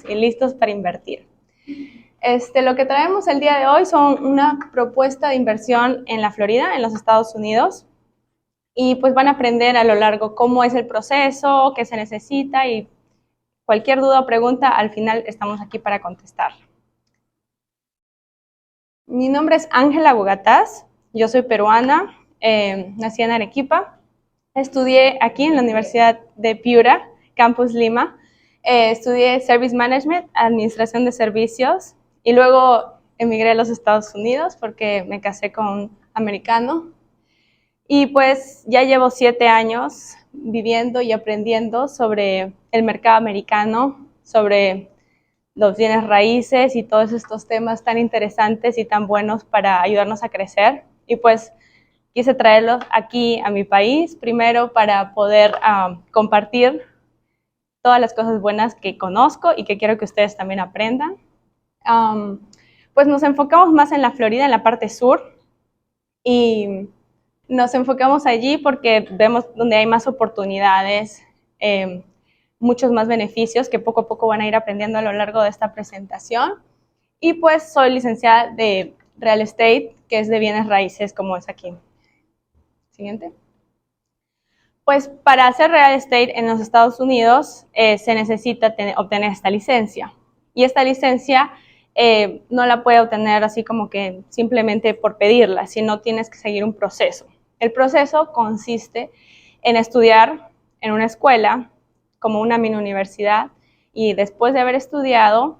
y listos para invertir. Lo que traemos el día de hoy son una propuesta de inversión en la Florida, en los Estados Unidos, y pues van a aprender a lo largo cómo es el proceso, qué se necesita y cualquier duda o pregunta, al final estamos aquí para contestar. Mi nombre es Ángela Bogatás, yo soy peruana, nací en Arequipa, estudié aquí en la Universidad de Piura, Campus Lima, estudié Service Management, Administración de Servicios, y luego emigré a los Estados Unidos porque me casé con un americano. Y pues ya llevo 7 años viviendo y aprendiendo sobre el mercado americano, sobre los bienes raíces y todos estos temas tan interesantes y tan buenos para ayudarnos a crecer. Y pues quise traerlos aquí a mi país, primero para poder compartir todas las cosas buenas que conozco y que quiero que ustedes también aprendan. Pues nos enfocamos más en la Florida, en la parte sur, y nos enfocamos allí porque vemos donde hay más oportunidades, muchos más beneficios que poco a poco van a ir aprendiendo a lo largo de esta presentación. Y pues soy licenciada de Real Estate, que es de bienes raíces, como es aquí. Siguiente. Pues para hacer Real Estate en los Estados Unidos se necesita obtener esta licencia. Y esta licencia no la puede obtener así como que simplemente por pedirla, sino tienes que seguir un proceso. El proceso consiste en estudiar en una escuela, como una mini universidad, y después de haber estudiado,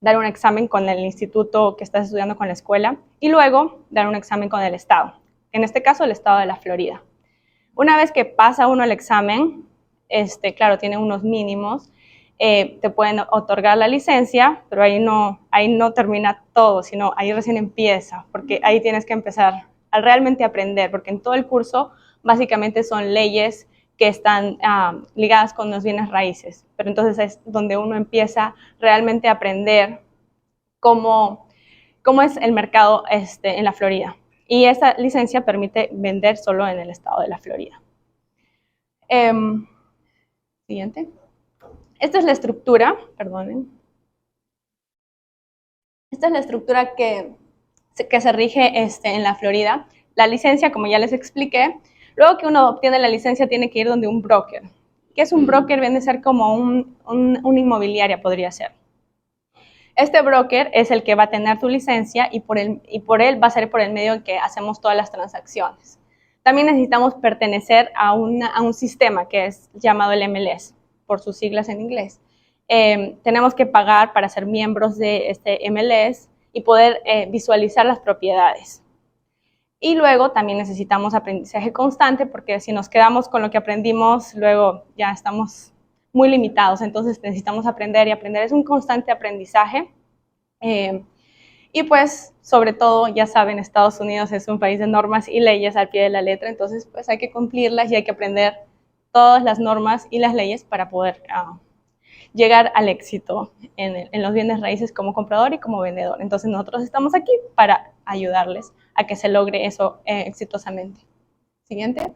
dar un examen con el instituto que estás estudiando con la escuela, y luego dar un examen con el estado, en este caso el estado de la Florida. Una vez que pasa uno el examen, claro, tiene unos mínimos, te pueden otorgar la licencia, pero ahí no termina todo, sino ahí recién empieza, porque ahí tienes que empezar a realmente aprender, porque en todo el curso básicamente son leyes que están ligadas con los bienes raíces, pero entonces es donde uno empieza realmente a aprender cómo es el mercado en la Florida. Y esa licencia permite vender solo en el estado de la Florida. Siguiente. Esta es la estructura, perdonen. Esta es la estructura que se rige en la Florida. La licencia, como ya les expliqué, luego que uno obtiene la licencia tiene que ir donde un broker. ¿Qué es un broker? Viene a ser como una inmobiliaria, podría ser. Este broker es el que va a tener tu licencia y por él va a ser por el medio en que hacemos todas las transacciones. También necesitamos pertenecer a un sistema que es llamado el MLS, por sus siglas en inglés. Tenemos que pagar para ser miembros de este MLS y poder visualizar las propiedades. Y luego también necesitamos aprendizaje constante, porque si nos quedamos con lo que aprendimos, luego ya estamos muy limitados. Entonces necesitamos aprender y aprender. Es un constante aprendizaje. Y pues, sobre todo, ya saben, Estados Unidos es un país de normas y leyes al pie de la letra. Entonces, pues hay que cumplirlas y hay que aprender todas las normas y las leyes para poder llegar al éxito en los bienes raíces como comprador y como vendedor. Entonces nosotros estamos aquí para ayudarles a que se logre eso exitosamente. Siguiente.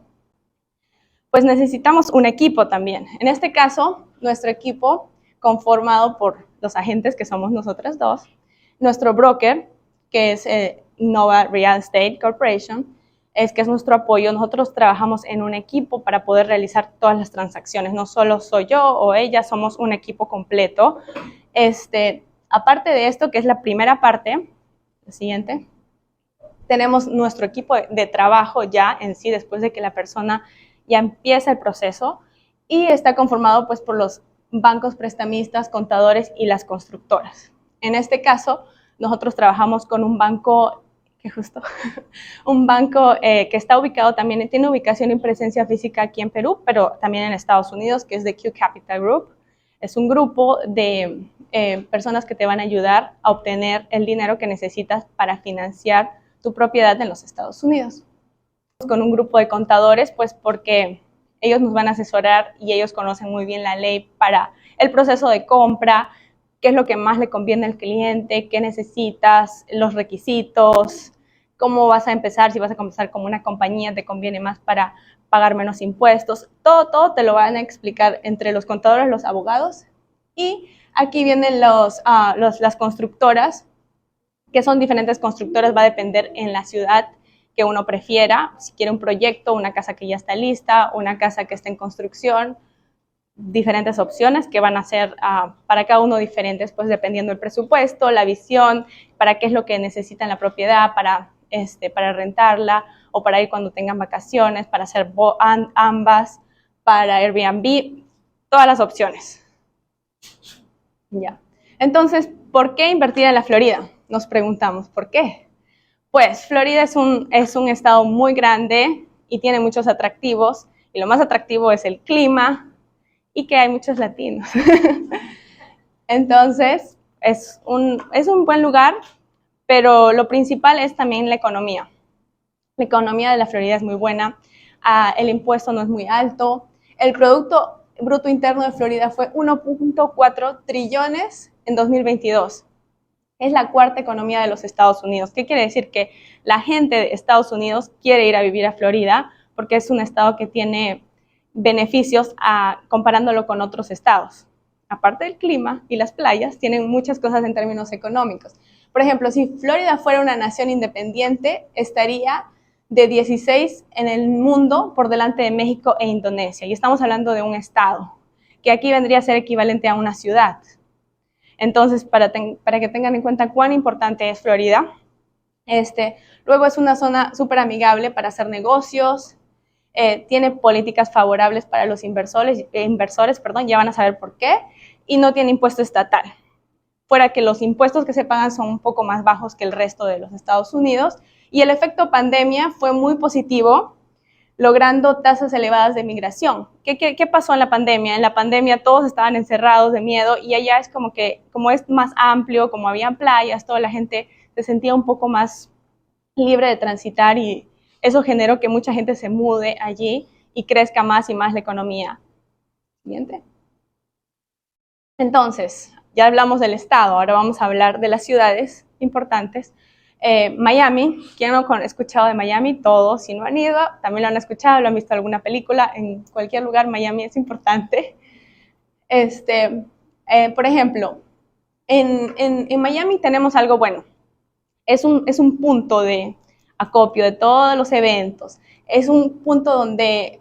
Pues necesitamos un equipo también. En este caso, nuestro equipo conformado por los agentes que somos nosotras dos, nuestro broker, que es Nova Real Estate Corporation, que es nuestro apoyo. Nosotros trabajamos en un equipo para poder realizar todas las transacciones. No solo soy yo o ella, somos un equipo completo. Aparte de esto, que es la primera parte, la siguiente, tenemos nuestro equipo de trabajo ya en sí, después de que la persona ya empieza el proceso, y está conformado pues por los bancos prestamistas, contadores y las constructoras. En este caso, nosotros trabajamos con un banco que está ubicado también, tiene ubicación y presencia física aquí en Perú, pero también en Estados Unidos, que es de Q Capital Group. Es un grupo de personas que te van a ayudar a obtener el dinero que necesitas para financiar tu propiedad en los Estados Unidos. Con un grupo de contadores, pues porque ellos nos van a asesorar y ellos conocen muy bien la ley para el proceso de compra, qué es lo que más le conviene al cliente, qué necesitas, los requisitos, cómo vas a empezar, si vas a comenzar como una compañía, te conviene más para pagar menos impuestos. Todo te lo van a explicar entre los contadores, los abogados Y aquí vienen las constructoras, que son diferentes constructoras, va a depender en la ciudad que uno prefiera, si quiere un proyecto, una casa que ya está lista, una casa que está en construcción, diferentes opciones que van a ser para cada uno diferentes, pues dependiendo del presupuesto, la visión, para qué es lo que necesitan la propiedad, para rentarla o para ir cuando tengan vacaciones, para hacer ambas, para Airbnb, todas las opciones. Ya. Entonces, ¿por qué invertir en la Florida? Nos preguntamos, ¿por qué? Pues Florida es un estado muy grande y tiene muchos atractivos, y lo más atractivo es el clima y que hay muchos latinos. Entonces, es un buen lugar, pero lo principal es también la economía. La economía de la Florida es muy buena, el impuesto no es muy alto, el Producto Bruto Interno de Florida fue 1.4 trillones en 2022. Es la cuarta economía de los Estados Unidos. ¿Qué quiere decir? Que la gente de Estados Unidos quiere ir a vivir a Florida porque es un estado que tiene beneficios comparándolo con otros estados. Aparte del clima y las playas, tienen muchas cosas en términos económicos. Por ejemplo, si Florida fuera una nación independiente, estaría de 16 en el mundo por delante de México e Indonesia. Y estamos hablando de un estado, que aquí vendría a ser equivalente a una ciudad. Entonces, para que tengan en cuenta cuán importante es Florida. Luego es una zona súper amigable para hacer negocios, tiene políticas favorables para los inversores, ya van a saber por qué, y no tiene impuesto estatal. Fuera que los impuestos que se pagan son un poco más bajos que el resto de los Estados Unidos, y el efecto pandemia fue muy positivo, logrando tasas elevadas de migración. ¿Qué pasó en la pandemia? En la pandemia todos estaban encerrados de miedo y allá es como que, como es más amplio, como habían playas, toda la gente se sentía un poco más libre de transitar y eso generó que mucha gente se mude allí y crezca más y más la economía. Siguiente. Entonces, ya hablamos del estado, ahora vamos a hablar de las ciudades importantes. Miami, ¿quién no ha escuchado de Miami? Todos, si no han ido, también lo han escuchado, lo han visto en alguna película, en cualquier lugar Miami es importante. Por ejemplo, en Miami tenemos algo bueno, es un punto de acopio de todos los eventos, es un punto donde,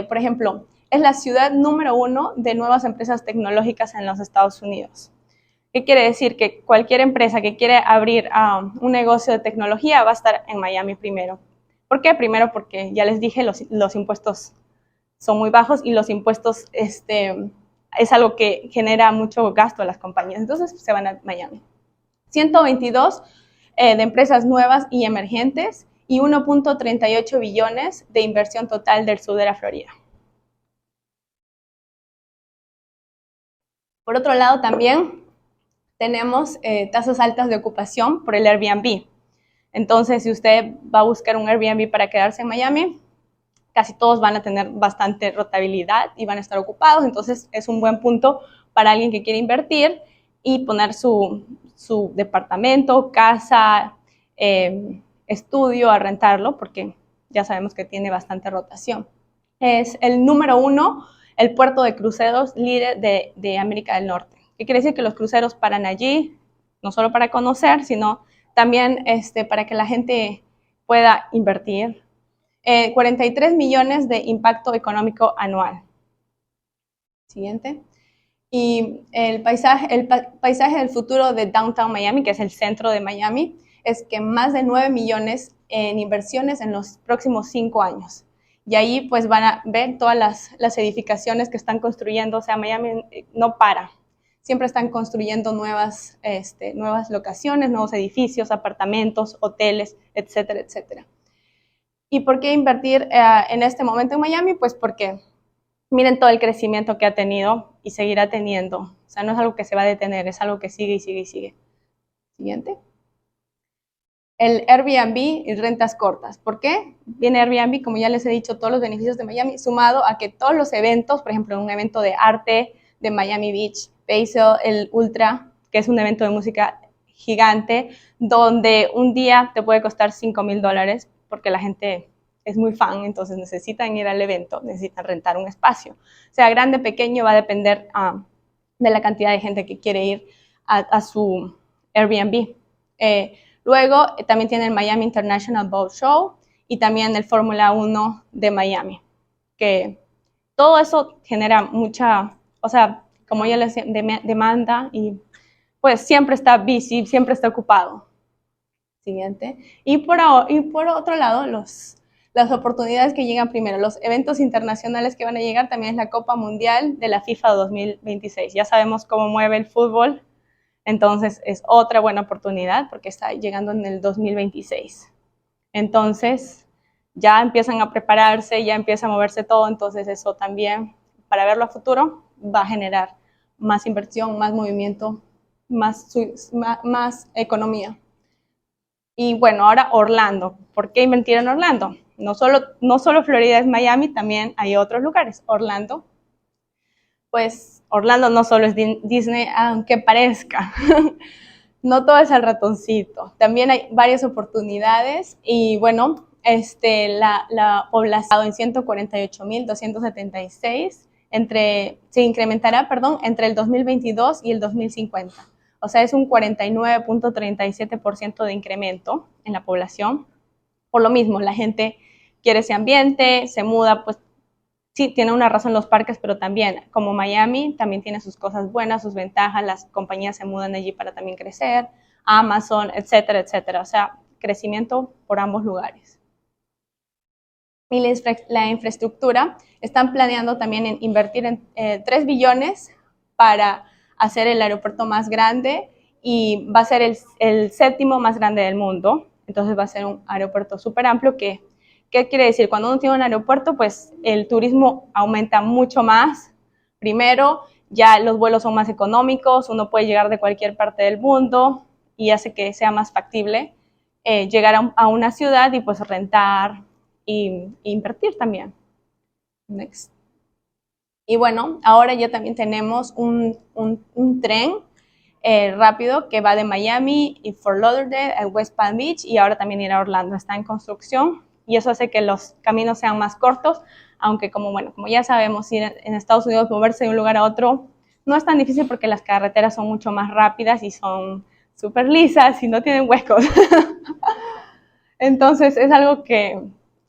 por ejemplo, es la ciudad número 1 de nuevas empresas tecnológicas en los Estados Unidos. ¿Qué quiere decir? Que cualquier empresa que quiere abrir un negocio de tecnología va a estar en Miami primero. ¿Por qué? Primero porque, ya les dije, los impuestos son muy bajos y los impuestos es algo que genera mucho gasto a las compañías. Entonces se van a Miami. 122 de empresas nuevas y emergentes y 1.38 billones de inversión total del sur de la Florida. Por otro lado, también tenemos tasas altas de ocupación por el Airbnb. Entonces, si usted va a buscar un Airbnb para quedarse en Miami, casi todos van a tener bastante rotabilidad y van a estar ocupados. Entonces, es un buen punto para alguien que quiere invertir y poner su departamento, casa, estudio a rentarlo, porque ya sabemos que tiene bastante rotación. Es el número 1, el puerto de cruceros líder de América del Norte. ¿Qué quiere decir? Que los cruceros paran allí, no solo para conocer, sino también para que la gente pueda invertir. 43 millones de impacto económico anual. Siguiente. Y el paisaje del futuro de Downtown Miami, que es el centro de Miami, es que más de 9 millones en inversiones en los próximos 5 años. Y ahí pues van a ver todas las edificaciones que están construyendo, o sea, Miami no para. Siempre están construyendo nuevas locaciones, nuevos edificios, apartamentos, hoteles, etcétera, etcétera. ¿Y por qué invertir en este momento en Miami? Pues porque miren todo el crecimiento que ha tenido y seguirá teniendo. O sea, no es algo que se va a detener, es algo que sigue y sigue y sigue. Siguiente. El Airbnb y rentas cortas. ¿Por qué? Viene Airbnb, como ya les he dicho, todos los beneficios de Miami, sumado a que todos los eventos, por ejemplo, un evento de arte de Miami Beach, Basil, el Ultra, que es un evento de música gigante, donde un día te puede costar $5,000 porque la gente es muy fan, entonces necesitan ir al evento, necesitan rentar un espacio. O sea, grande, pequeño, va a depender de la cantidad de gente que quiere ir a su Airbnb. Luego también tiene el Miami International Boat Show y también el Fórmula 1 de Miami, que todo eso genera mucha, o sea, como ya les decía, demanda y pues siempre está busy, siempre está ocupado. Siguiente. Y por otro lado, las oportunidades que llegan primero, los eventos internacionales que van a llegar también es la Copa Mundial de la FIFA 2026. Ya sabemos cómo mueve el fútbol, entonces es otra buena oportunidad porque está llegando en el 2026. Entonces ya empiezan a prepararse, ya empieza a moverse todo, entonces eso también, para verlo a futuro, va a generar más inversión, más movimiento, más economía. Y bueno, ahora Orlando. ¿Por qué invertir en Orlando? No solo Florida es Miami, también hay otros lugares. Orlando, pues Orlando no solo es Disney, aunque parezca. No todo es el ratoncito. También hay varias oportunidades y bueno, la población en 148.276 se incrementará, entre el 2022 y el 2050. O sea, es un 49.37% de incremento en la población. Por lo mismo, la gente quiere ese ambiente, se muda, pues sí, tiene una razón los parques, pero también, como Miami, también tiene sus cosas buenas, sus ventajas, las compañías se mudan allí para también crecer, Amazon, etcétera, etcétera. O sea, crecimiento por ambos lugares. Y la infraestructura, están planeando también en invertir en 3 billones para hacer el aeropuerto más grande y va a ser el séptimo más grande del mundo. Entonces va a ser un aeropuerto súper amplio que, ¿qué quiere decir? Cuando uno tiene un aeropuerto, pues el turismo aumenta mucho más. Primero, ya los vuelos son más económicos, uno puede llegar de cualquier parte del mundo y hace que sea más factible llegar a una ciudad y pues rentar e invertir también. Next. Y bueno, ahora ya también tenemos un tren rápido que va de Miami y Fort Lauderdale a West Palm Beach y ahora también irá a Orlando. Está en construcción y eso hace que los caminos sean más cortos, aunque como ya sabemos, ir en Estados Unidos, moverse de un lugar a otro no es tan difícil porque las carreteras son mucho más rápidas y son súper lisas y no tienen huecos. Entonces es algo que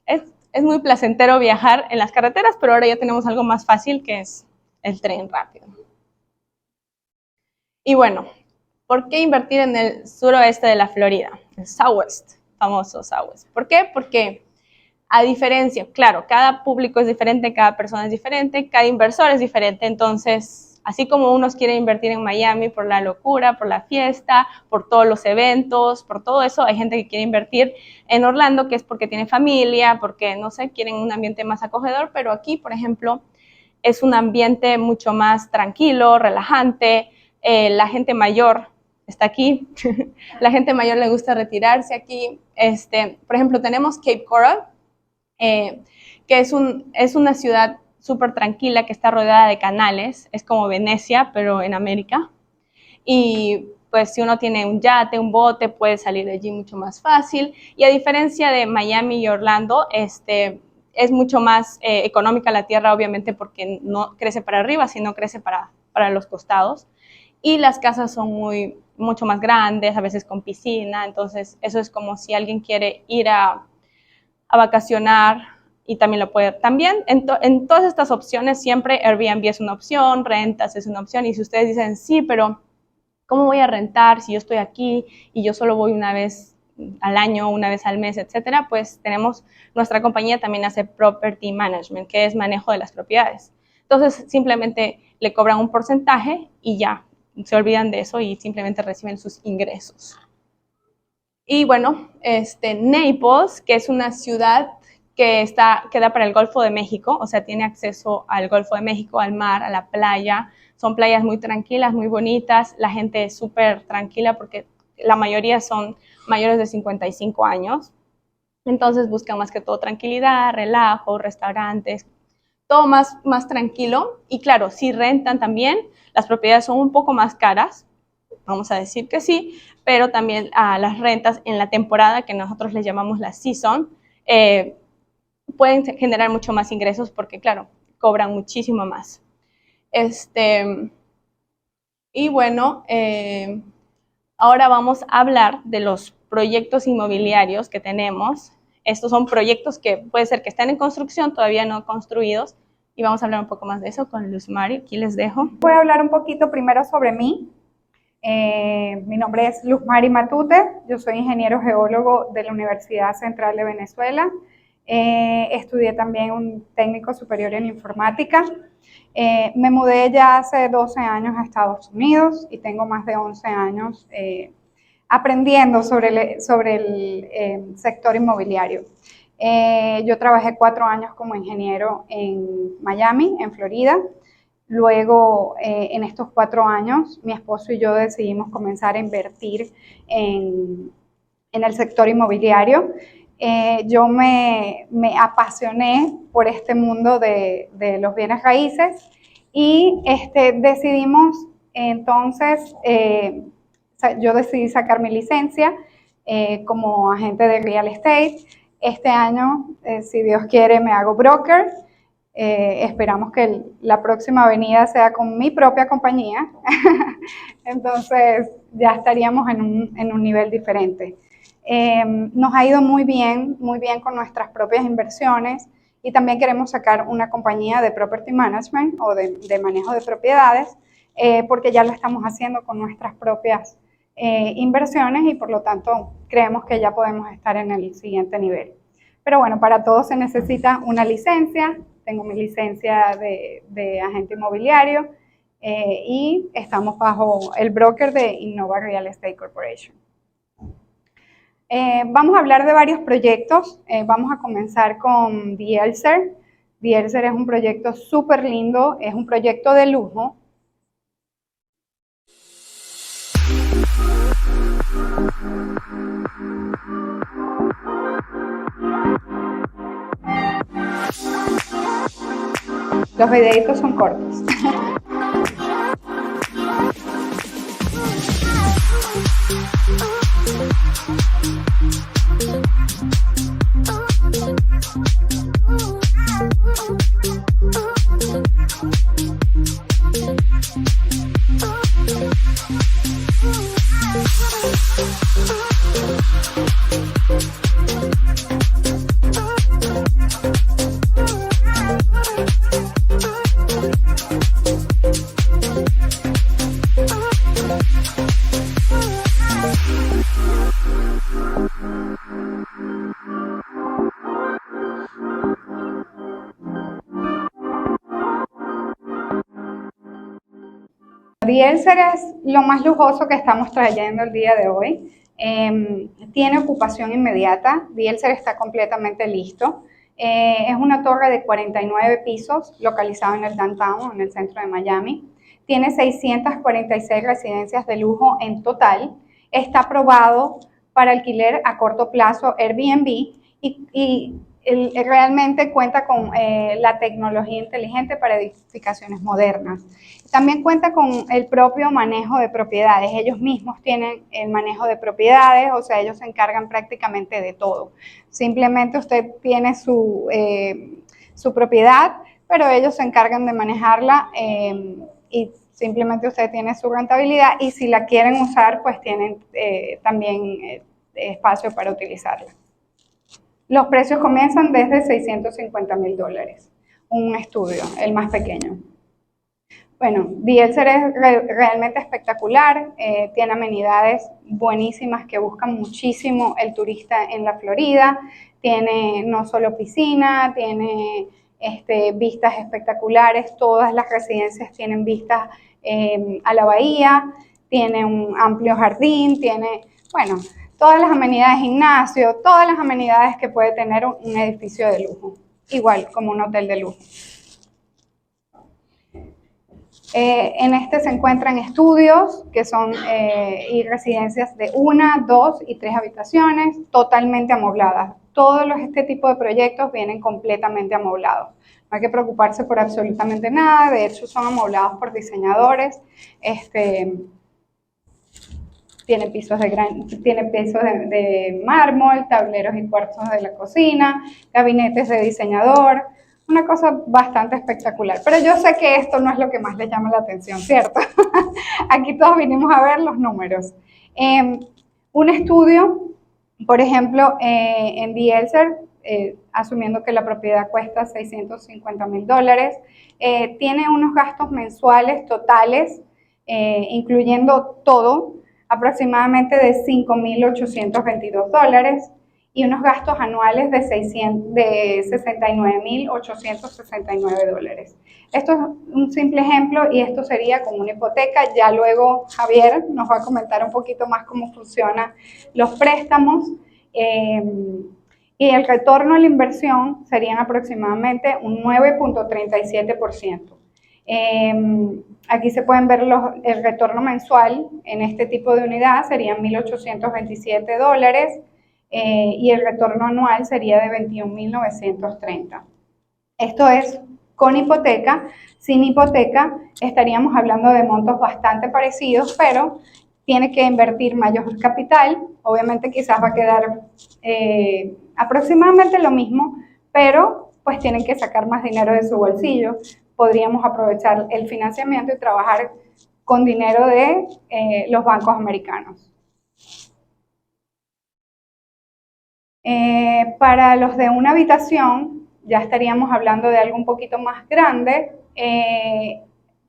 es muy placentero viajar en las carreteras, pero ahora ya tenemos algo más fácil que es el tren rápido. Y bueno, ¿por qué invertir en el suroeste de la Florida? El Southwest, famoso Southwest. ¿Por qué? Porque a diferencia, claro, cada público es diferente, cada persona es diferente, cada inversor es diferente, entonces, así como unos quieren invertir en Miami por la locura, por la fiesta, por todos los eventos, por todo eso, hay gente que quiere invertir en Orlando, que es porque tiene familia, porque, no sé, quieren un ambiente más acogedor, pero aquí, por ejemplo, es un ambiente mucho más tranquilo, relajante, la gente mayor está aquí, la gente mayor le gusta retirarse aquí, por ejemplo, tenemos Cape Coral, que es una ciudad súper tranquila que está rodeada de canales, es como Venecia, pero en América. Y pues si uno tiene un yate, un bote, puede salir de allí mucho más fácil. Y a diferencia de Miami y Orlando, es mucho más económica la tierra, obviamente, porque no crece para arriba, sino crece para los costados. Y las casas son mucho más grandes, a veces con piscina, entonces eso es como si alguien quiere ir a vacacionar y también lo puede. También en todas estas opciones siempre Airbnb es una opción, rentas es una opción y si ustedes dicen sí, pero ¿cómo voy a rentar si yo estoy aquí y yo solo voy una vez al año, una vez al mes, etcétera? Pues nuestra compañía también hace property management, que es manejo de las propiedades. Entonces simplemente le cobran un porcentaje y ya, se olvidan de eso y simplemente reciben sus ingresos. Y bueno, Naples, que es una ciudad que da para el Golfo de México, o sea, tiene acceso al Golfo de México, al mar, a la playa. Son playas muy tranquilas, muy bonitas. La gente es súper tranquila porque la mayoría son mayores de 55 años. Entonces buscan más que todo tranquilidad, relajo, restaurantes, todo más tranquilo. Y claro, si rentan también, las propiedades son un poco más caras, vamos a decir que sí, pero también las rentas en la temporada que nosotros les llamamos la season, pueden generar mucho más ingresos porque, claro, cobran muchísimo más. Y bueno, ahora vamos a hablar de los proyectos inmobiliarios que tenemos. Estos son proyectos que puede ser que estén en construcción, todavía no construidos, y vamos a hablar un poco más de eso con Luz Mari. Aquí les dejo. Voy a hablar un poquito primero sobre mí. Mi nombre es Luz Mari Matute, yo soy ingeniero geólogo de la Universidad Central de Venezuela. Estudié también un técnico superior en informática. Me mudé ya hace 12 años a Estados Unidos y tengo más de 11 años aprendiendo sobre el sector inmobiliario. Yo trabajé 4 años como ingeniero en Miami, en Florida. Luego, en estos 4 años, mi esposo y yo decidimos comenzar a invertir en el sector inmobiliario. Yo me apasioné por este mundo de los bienes raíces y decidimos entonces, yo decidí sacar mi licencia como agente de real estate. Este año, si Dios quiere, me hago broker. Esperamos que la próxima venida sea con mi propia compañía. Entonces ya estaríamos en un nivel diferente. Nos ha ido muy bien con nuestras propias inversiones y también queremos sacar una compañía de property management o de manejo de propiedades porque ya lo estamos haciendo con nuestras propias inversiones y por lo tanto creemos que ya podemos estar en el siguiente nivel. Pero bueno, para todo se necesita una licencia. Tengo mi licencia de agente inmobiliario y estamos bajo el broker de Innova Real Estate Corporation. Vamos a hablar de varios proyectos. Vamos a comenzar con The Elser. The Elser es un proyecto súper lindo, es un proyecto de lujo. Los videitos son cortos. The Elser es lo más lujoso que estamos trayendo el día de hoy. Tiene ocupación inmediata. The Elser está completamente listo. Es una torre de 49 pisos localizada en el downtown, en el centro de Miami. Tiene 646 residencias de lujo en total. Está aprobado para alquiler a corto plazo Airbnb y realmente cuenta con la tecnología inteligente para edificaciones modernas. También cuenta con el propio manejo de propiedades. Ellos mismos tienen el manejo de propiedades, o sea, ellos se encargan prácticamente de todo. Simplemente usted tiene su propiedad, pero ellos se encargan de manejarla y simplemente usted tiene su rentabilidad y si la quieren usar, pues tienen también espacio para utilizarla. Los precios comienzan desde $650,000, un estudio, el más pequeño. Bueno, The Elser es realmente espectacular, tiene amenidades buenísimas que buscan muchísimo el turista en la Florida, tiene no solo piscina, tiene vistas espectaculares, todas las residencias tienen vistas a la bahía, tiene un amplio jardín, tiene, bueno, todas las amenidades, gimnasio, todas las amenidades que puede tener un edificio de lujo, igual como un hotel de lujo. En este se encuentran estudios que son y residencias de 1, 2 y 3 habitaciones totalmente amobladas. Todos este tipo de proyectos vienen completamente amoblados. No hay que preocuparse por absolutamente nada, de hecho son amoblados por diseñadores. Tiene pisos de mármol, tableros y cuartos de la cocina, gabinetes de diseñador. Una cosa bastante espectacular. Pero yo sé que esto no es lo que más les llama la atención, ¿cierto? Aquí todos vinimos a ver los números. Un estudio, por ejemplo, en The Elser, asumiendo que la propiedad cuesta $650,000, tiene unos gastos mensuales totales, incluyendo todo, aproximadamente de $5,822 y unos gastos anuales de $69,869. Esto es un simple ejemplo y esto sería como una hipoteca. Ya luego Javier nos va a comentar un poquito más cómo funcionan los préstamos. Y el retorno a la inversión serían aproximadamente un 9.37%. Aquí se pueden ver el retorno mensual en este tipo de unidad, serían $1,827, y el retorno anual sería de $21,930. Esto es con hipoteca. Sin hipoteca estaríamos hablando de montos bastante parecidos, pero tiene que invertir mayor capital. Obviamente quizás va a quedar aproximadamente lo mismo, pero pues tienen que sacar más dinero de su bolsillo. Podríamos aprovechar el financiamiento y trabajar con dinero de los bancos americanos. Para los de una habitación, ya estaríamos hablando de algo un poquito más grande.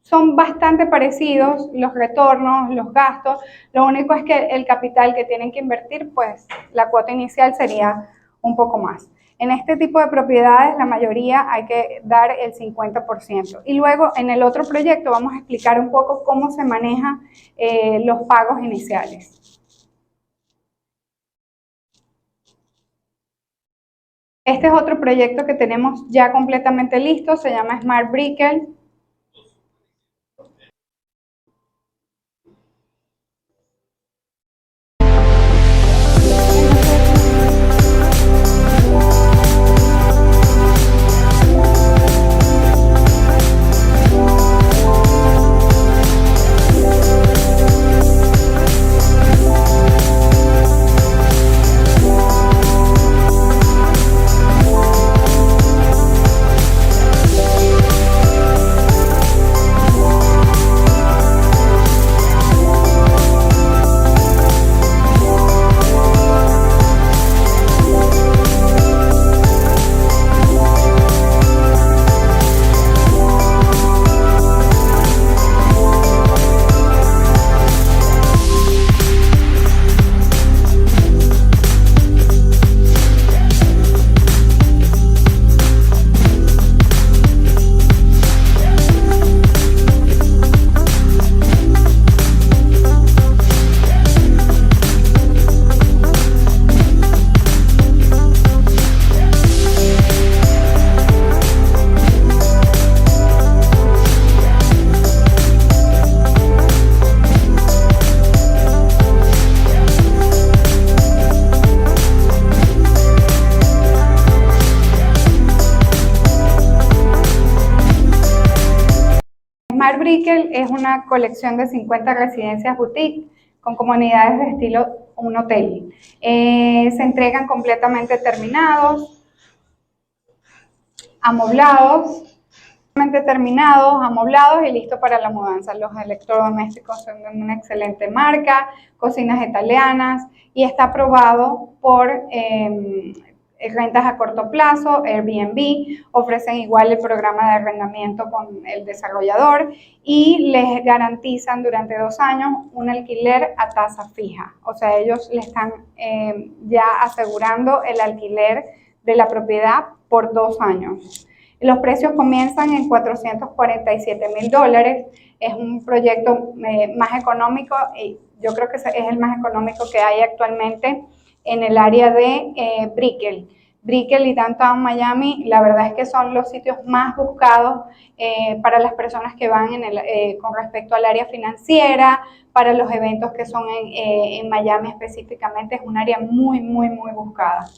Son bastante parecidos los retornos, los gastos. Lo único es que el capital que tienen que invertir, pues la cuota inicial sería un poco más. En este tipo de propiedades, la mayoría hay que dar el 50%. Y luego, en el otro proyecto, vamos a explicar un poco cómo se manejan los pagos iniciales. Este es otro proyecto que tenemos ya completamente listo, se llama Smart Brickell. Smart Brickell es una colección de 50 residencias boutique con comunidades de estilo un hotel. Se entregan completamente terminados, amoblados y listos para la mudanza. Los electrodomésticos son de una excelente marca, cocinas italianas, y está aprobado por rentas a corto plazo. Airbnb ofrecen igual el programa de arrendamiento con el desarrollador y les garantizan durante 2 años un alquiler a tasa fija. O sea, ellos le están ya asegurando el alquiler de la propiedad por 2 años. Los precios comienzan en $447,000. Es un proyecto más económico y yo creo que es el más económico que hay actualmente en el área de Brickell. Brickell y Downtown Miami, la verdad es que son los sitios más buscados para las personas que van con respecto al área financiera, para los eventos que son en Miami específicamente. Es un área muy, muy, muy buscada.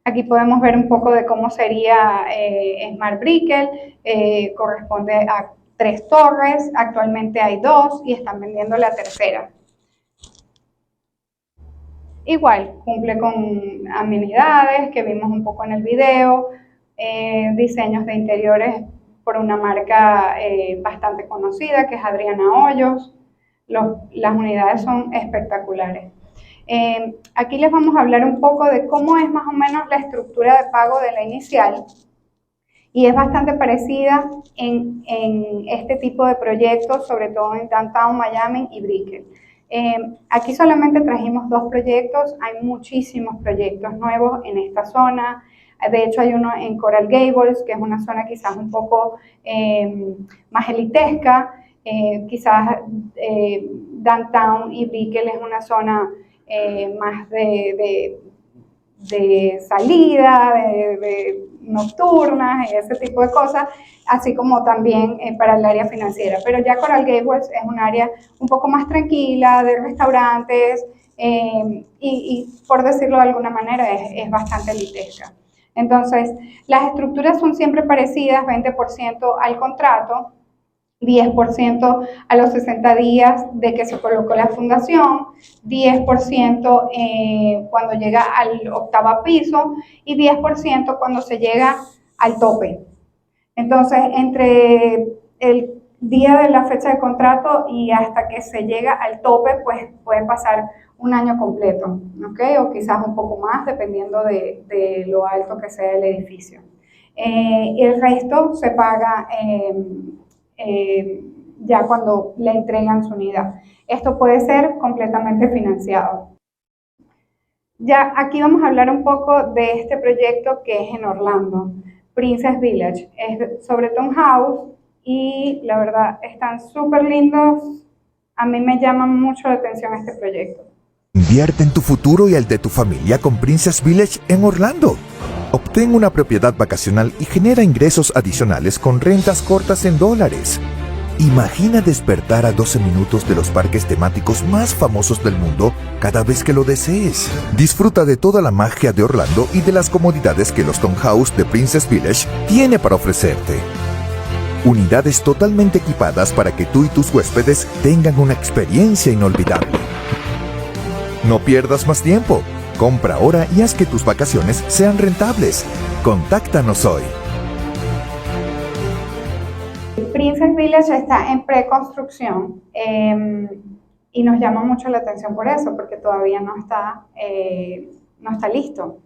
Aquí podemos ver un poco de cómo sería Smart Brickell. Corresponde a 3 torres, actualmente hay 2 y están vendiendo la tercera. Igual, cumple con amenidades que vimos un poco en el video, diseños de interiores por una marca bastante conocida, que es Adriana Hoyos. Las unidades son espectaculares. Aquí les vamos a hablar un poco de cómo es más o menos la estructura de pago de la inicial, y es bastante parecida en este tipo de proyectos, sobre todo en Downtown Miami y Brickell. Aquí solamente trajimos 2 proyectos, hay muchísimos proyectos nuevos en esta zona. De hecho, hay uno en Coral Gables, que es una zona quizás un poco más elitesca. Quizás Downtown y Brickell es una zona más de salida, de nocturnas y ese tipo de cosas, así como también para el área financiera. Pero ya Coral Gables es un área un poco más tranquila, de restaurantes, y por decirlo de alguna manera es bastante elitesca. Entonces, las estructuras son siempre parecidas: 20% al contrato, 10% a los 60 días de que se colocó la fundación, 10% cuando llega al 8º piso y 10% cuando se llega al tope. Entonces, entre el día de la fecha de contrato y hasta que se llega al tope, pues puede pasar un año completo, ¿ok? O quizás un poco más, dependiendo de lo alto que sea el edificio. El resto se paga ya cuando le entregan su unidad. Esto puede ser completamente financiado. Ya aquí vamos a hablar un poco de este proyecto que es en Orlando, Princess Village. Es sobre townhouse y la verdad están súper lindos. A mí me llama mucho la atención este proyecto. Invierte en tu futuro y el de tu familia con Princess Village en Orlando. Obtén una propiedad vacacional y genera ingresos adicionales con rentas cortas en dólares. Imagina despertar a 12 minutos de los parques temáticos más famosos del mundo cada vez que lo desees. Disfruta de toda la magia de Orlando y de las comodidades que los townhouse de Princess Village tiene para ofrecerte. Unidades totalmente equipadas para que tú y tus huéspedes tengan una experiencia inolvidable. No pierdas más tiempo. Compra ahora y haz que tus vacaciones sean rentables. Contáctanos hoy. Princess Village está en preconstrucción y nos llama mucho la atención por eso, porque todavía no está listo.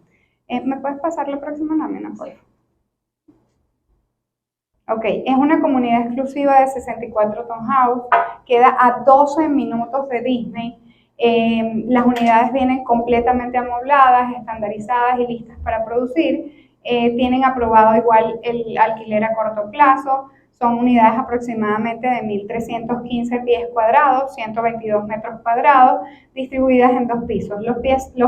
¿Me puedes pasar la próxima lámina, por favor? Ok, es una comunidad exclusiva de 64 townhouse, queda a 12 minutos de Disney. Las unidades vienen completamente amobladas, estandarizadas y listas para producir. Tienen aprobado igual el alquiler a corto plazo. Son unidades aproximadamente de 1.315 pies cuadrados, 122 metros cuadrados, distribuidas en 2 pisos. Los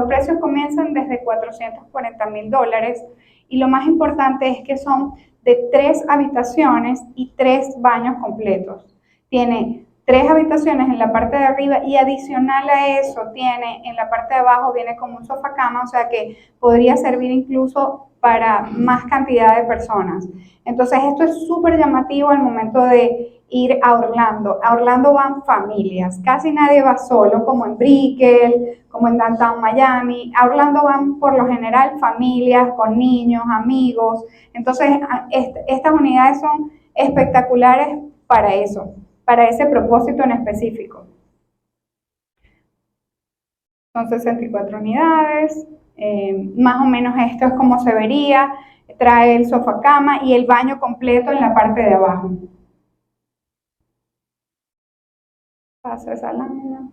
precios comienzan desde $440,000 y lo más importante es que son de 3 habitaciones y 3 baños completos. Tiene 3 habitaciones en la parte de arriba y adicional a eso tiene en la parte de abajo, viene como un sofá cama, o sea que podría servir incluso para más cantidad de personas. Entonces esto es súper llamativo al momento de ir a Orlando. A Orlando van familias, casi nadie va solo, como en Brickell, como en Downtown Miami. A Orlando van por lo general familias con niños, amigos. Entonces estas unidades son espectaculares para eso, para ese propósito en específico. Son 64 unidades, más o menos esto es como se vería. Trae el sofá cama y el baño completo en la parte de abajo. Paso esa lámina.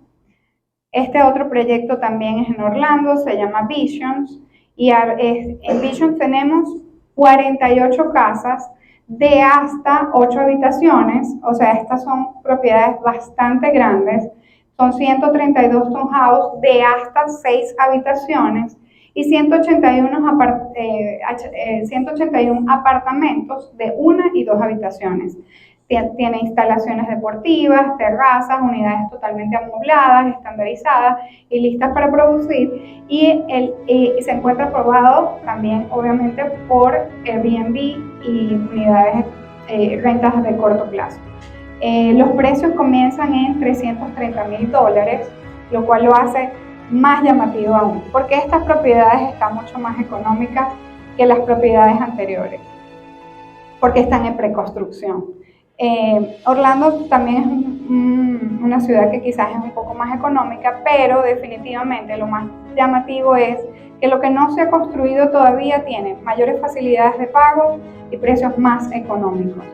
Este otro proyecto también es en Orlando, se llama Visions, y en Visions tenemos 48 casas de hasta 8 habitaciones, o sea, estas son propiedades bastante grandes. Son 132 townhouse de hasta 6 habitaciones y 181 apartamentos de 1 y 2 habitaciones. Tiene instalaciones deportivas, terrazas, unidades totalmente amobladas, estandarizadas y listas para producir. Y se encuentra aprobado también, obviamente, por Airbnb y unidades rentas de corto plazo. Los precios comienzan en $330,000, lo cual lo hace más llamativo aún, porque estas propiedades están mucho más económicas que las propiedades anteriores, porque están en preconstrucción. Orlando también es una ciudad que quizás es un poco más económica, pero definitivamente lo más llamativo es que lo que no se ha construido todavía tiene mayores facilidades de pago y precios más económicos.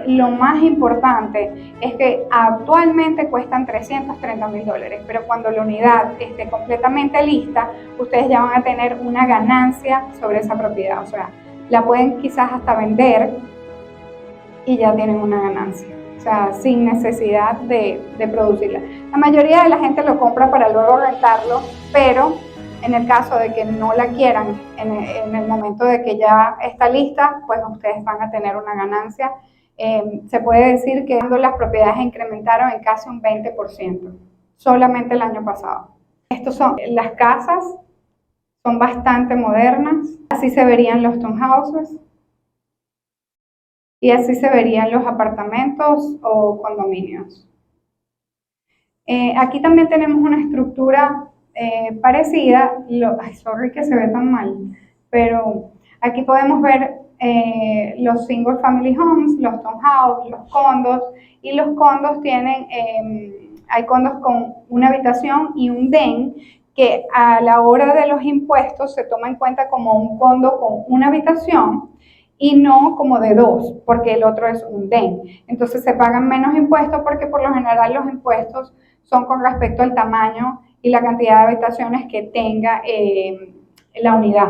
Lo más importante es que actualmente cuestan $330.000, pero cuando la unidad esté completamente lista, ustedes ya van a tener una ganancia sobre esa propiedad. O sea, la pueden quizás hasta vender y ya tienen una ganancia. O sea, sin necesidad de producirla. La mayoría de la gente lo compra para luego rentarlo, pero en el caso de que no la quieran en el momento de que ya está lista, pues ustedes van a tener una ganancia. Se puede decir que las propiedades incrementaron en casi un 20%, solamente el año pasado. Estas son las casas, son bastante modernas, así se verían los townhouses y así se verían los apartamentos o condominios. Aquí también tenemos una estructura parecida, sorry que se ve tan mal, pero aquí podemos ver los single family homes, los townhouses, los condos, y los condos tienen, hay condos con una habitación y un den, que a la hora de los impuestos se toma en cuenta como un condo con una habitación y no como de dos, porque el otro es un den. Entonces se pagan menos impuestos porque por lo general los impuestos son con respecto al tamaño y la cantidad de habitaciones que tenga la unidad.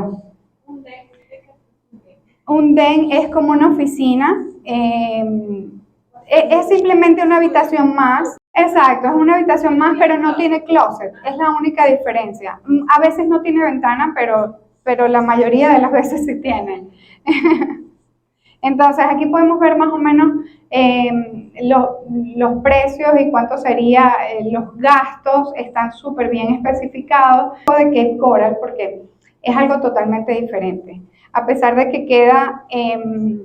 Un den es como una oficina, es simplemente una habitación más. Exacto, es una habitación más, pero no tiene closet, es la única diferencia. A veces no tiene ventana, pero la mayoría de las veces sí tiene. Entonces aquí podemos ver más o menos los precios y cuánto serían los gastos, están súper bien especificados. De Cape Coral, porque es algo totalmente diferente. A pesar de que queda en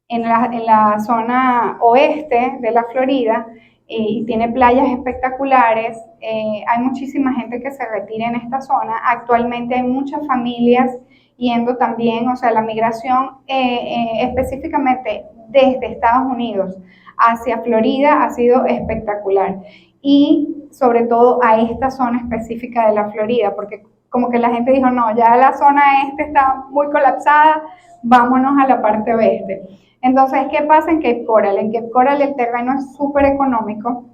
la zona oeste de la Florida y tiene playas espectaculares, hay muchísima gente que se retira en esta zona. Actualmente hay muchas familias yendo también, o sea, la migración específicamente desde Estados Unidos hacia Florida ha sido espectacular, y sobre todo a esta zona específica de la Florida, porque como que la gente dijo, no, ya la zona este está muy colapsada, vámonos a la parte oeste. Entonces, ¿qué pasa en Cape Coral? En Cape Coral el terreno es súper económico,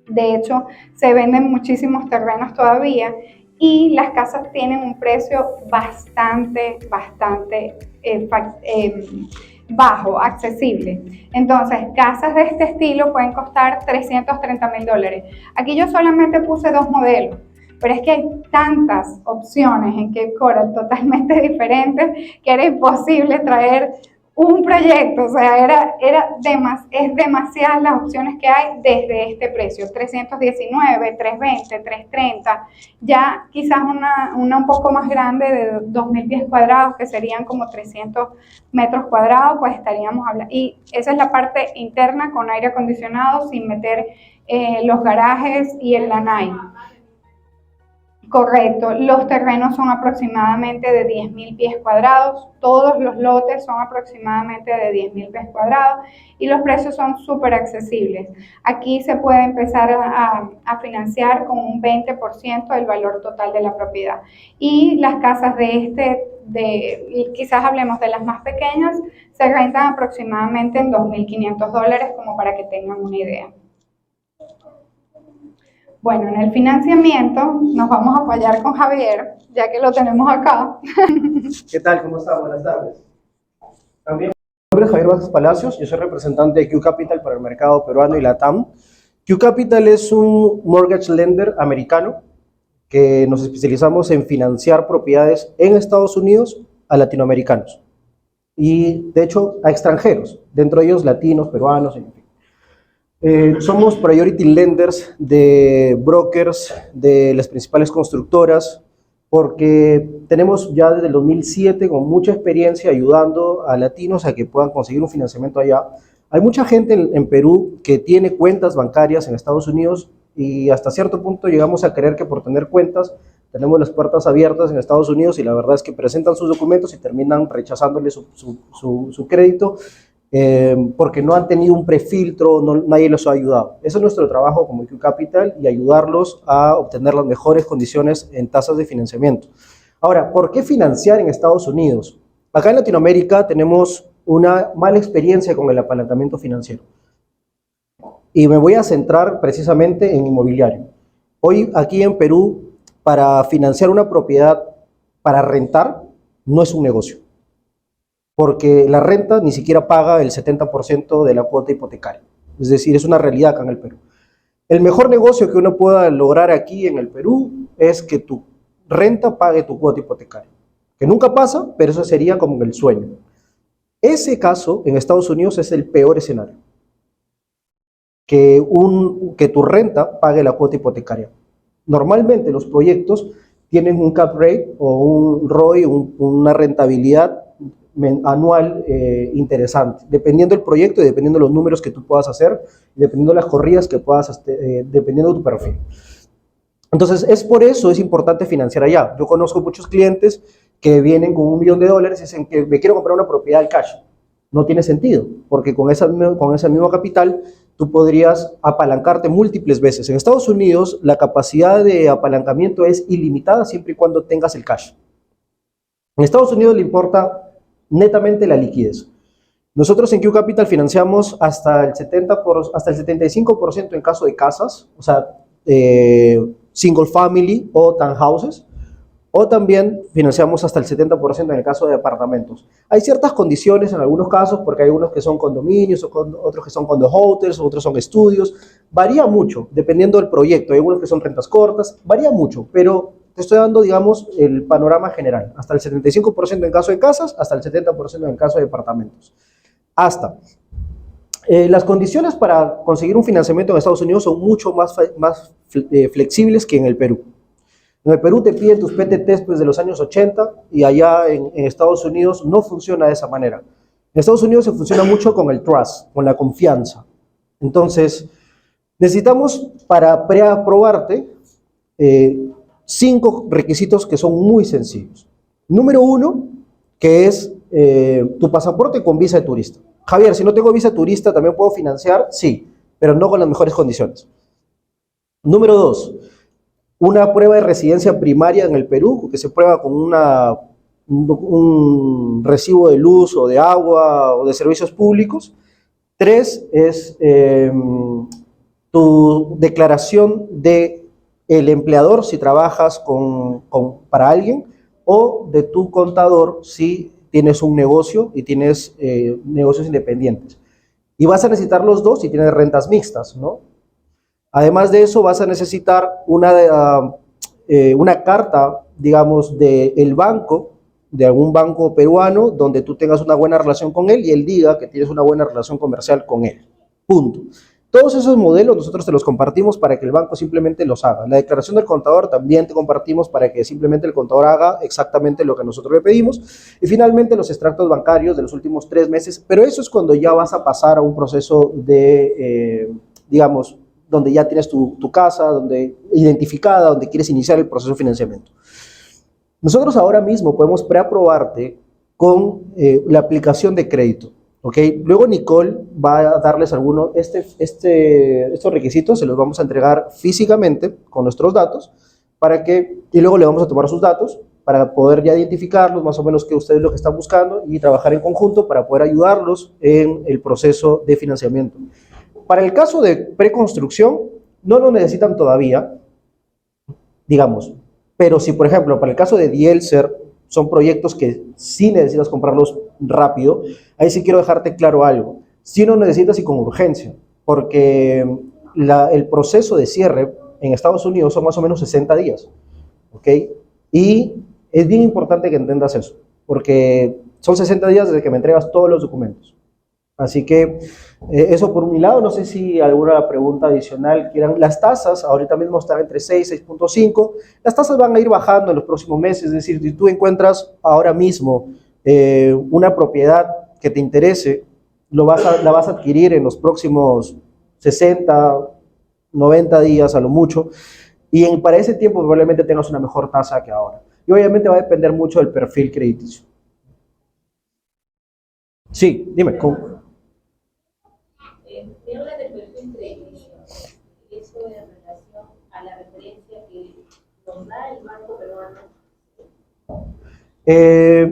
de hecho se venden muchísimos terrenos todavía, y las casas tienen un precio bastante bajo, accesible. Entonces, casas de este estilo pueden costar $330.000. Aquí yo solamente puse 2 modelos, pero es que hay tantas opciones en Cape Coral totalmente diferentes que era imposible traer un proyecto. O sea, es demasiadas las opciones que hay desde este precio, 319, 320, 330, ya quizás una un poco más grande de 2.000 pies cuadrados, que serían como 300 metros cuadrados, pues estaríamos hablando, y esa es la parte interna con aire acondicionado, sin meter los garajes y el lanai. Correcto, los terrenos son aproximadamente de 10.000 pies cuadrados, todos los lotes son aproximadamente de 10.000 pies cuadrados y los precios son súper accesibles. Aquí se puede empezar a financiar con un 20% del valor total de la propiedad. Y las casas quizás hablemos de las más pequeñas, se rentan aproximadamente en $2.500, como para que tengan una idea. Bueno, en el financiamiento nos vamos a apoyar con Javier, ya que lo tenemos acá. ¿Qué tal? ¿Cómo está? Buenas tardes. También, mi nombre es Javier Vázquez Palacios, yo soy representante de Q Capital para el mercado peruano y LATAM. Q Capital es un mortgage lender americano que nos especializamos en financiar propiedades en Estados Unidos a latinoamericanos y, de hecho, a extranjeros, dentro de ellos latinos, peruanos, en fin. Somos priority lenders de brokers de las principales constructoras, porque tenemos ya desde el 2007 con mucha experiencia ayudando a latinos a que puedan conseguir un financiamiento allá. Hay mucha gente en Perú que tiene cuentas bancarias en Estados Unidos y hasta cierto punto llegamos a creer que por tener cuentas tenemos las puertas abiertas en Estados Unidos y la verdad es que presentan sus documentos y terminan rechazándole su crédito porque no han tenido un prefiltro, nadie los ha ayudado. Ese es nuestro trabajo como Q Capital y ayudarlos a obtener las mejores condiciones en tasas de financiamiento. Ahora, ¿por qué financiar en Estados Unidos? Acá en Latinoamérica tenemos una mala experiencia con el apalancamiento financiero. Y me voy a centrar precisamente en inmobiliario. Hoy aquí en Perú, para financiar una propiedad para rentar, no es un negocio. Porque la renta ni siquiera paga el 70% de la cuota hipotecaria. Es decir, es una realidad acá en el Perú. El mejor negocio que uno pueda lograr aquí en el Perú es que tu renta pague tu cuota hipotecaria. Que nunca pasa, pero eso sería como el sueño. Ese caso en Estados Unidos es el peor escenario. Que tu renta pague la cuota hipotecaria. Normalmente los proyectos tienen un cap rate o un ROI, una rentabilidad anual interesante, dependiendo del proyecto y dependiendo de los números que tú puedas hacer, dependiendo de las corridas que puedas, dependiendo de tu perfil. Entonces, es por eso es importante financiar allá. Yo conozco muchos clientes que vienen con $1 millón y dicen que me quiero comprar una propiedad al cash. No tiene sentido, porque con ese mismo capital tú podrías apalancarte múltiples veces. En Estados Unidos, la capacidad de apalancamiento es ilimitada siempre y cuando tengas el cash. En Estados Unidos le importa netamente la liquidez. Nosotros en Q Capital financiamos hasta el 75% en caso de casas, o sea, single family o townhouses, o también financiamos hasta el 70% en el caso de apartamentos. Hay ciertas condiciones en algunos casos, porque hay unos que son condominios, otros que son condo hotels, otros son estudios. Varía mucho, dependiendo del proyecto. Hay algunos que son rentas cortas, varía mucho, pero te estoy dando, digamos, el panorama general. Hasta el 75% en caso de casas, hasta el 70% en caso de apartamentos. Las condiciones para conseguir un financiamiento en Estados Unidos son mucho más flexibles que en el Perú. En el Perú te piden tus PTTs desde los años 80 y allá en Estados Unidos no funciona de esa manera. En Estados Unidos se funciona mucho con el trust, con la confianza. Entonces, necesitamos para preaprobarte 5 requisitos que son muy sencillos. Número 1, que es tu pasaporte con visa de turista. Javier, si no tengo visa de turista, ¿también puedo financiar? Sí, pero no con las mejores condiciones. Número 2, una prueba de residencia primaria en el Perú, que se prueba con un recibo de luz o de agua o de servicios públicos. 3 es tu declaración de el empleador si trabajas para alguien, o de tu contador si tienes un negocio y tienes negocios independientes. Y vas a necesitar los dos si tienes rentas mixtas, ¿no? Además de eso, vas a necesitar una carta, digamos, del banco, de algún banco peruano, donde tú tengas una buena relación con él y él diga que tienes una buena relación comercial con él. Punto. Todos esos modelos nosotros te los compartimos para que el banco simplemente los haga. La declaración del contador también te compartimos para que simplemente el contador haga exactamente lo que nosotros le pedimos. Y finalmente los extractos bancarios de los últimos 3 meses, pero eso es cuando ya vas a pasar a un proceso de, digamos, donde ya tienes tu casa identificada, donde quieres iniciar el proceso de financiamiento. Nosotros ahora mismo podemos preaprobarte con la aplicación de crédito. ¿Okay? Luego Nicole va a darles algunos, estos requisitos se los vamos a entregar físicamente con nuestros datos, y luego le vamos a tomar sus datos para poder ya identificarlos, más o menos qué ustedes lo que están buscando, y trabajar en conjunto para poder ayudarlos en el proceso de financiamiento. Para el caso de preconstrucción, no lo necesitan todavía, digamos, pero si por ejemplo, para el caso de Dielser, son proyectos que sí necesitas comprarlos rápido, ahí sí quiero dejarte claro algo. Sí lo necesitas y con urgencia, porque el proceso de cierre en Estados Unidos son más o menos 60 días, ¿ok? Y es bien importante que entendas eso, porque son 60 días desde que me entregas todos los documentos. Así que eso por mi lado. No sé si alguna pregunta adicional quieran. Las tasas ahorita mismo están entre 6 y 6.5. Las tasas van a ir bajando en los próximos meses. Es decir, si tú encuentras ahora mismo una propiedad que te interese, la vas a adquirir en los próximos 60, 90 días a lo mucho. Y para ese tiempo probablemente tengas una mejor tasa que ahora. Y obviamente va a depender mucho del perfil crediticio. Sí, dime. ¿Cómo? Me habla del perfil crediticio. Eso en relación a la referencia que nos da el Banco Peruano.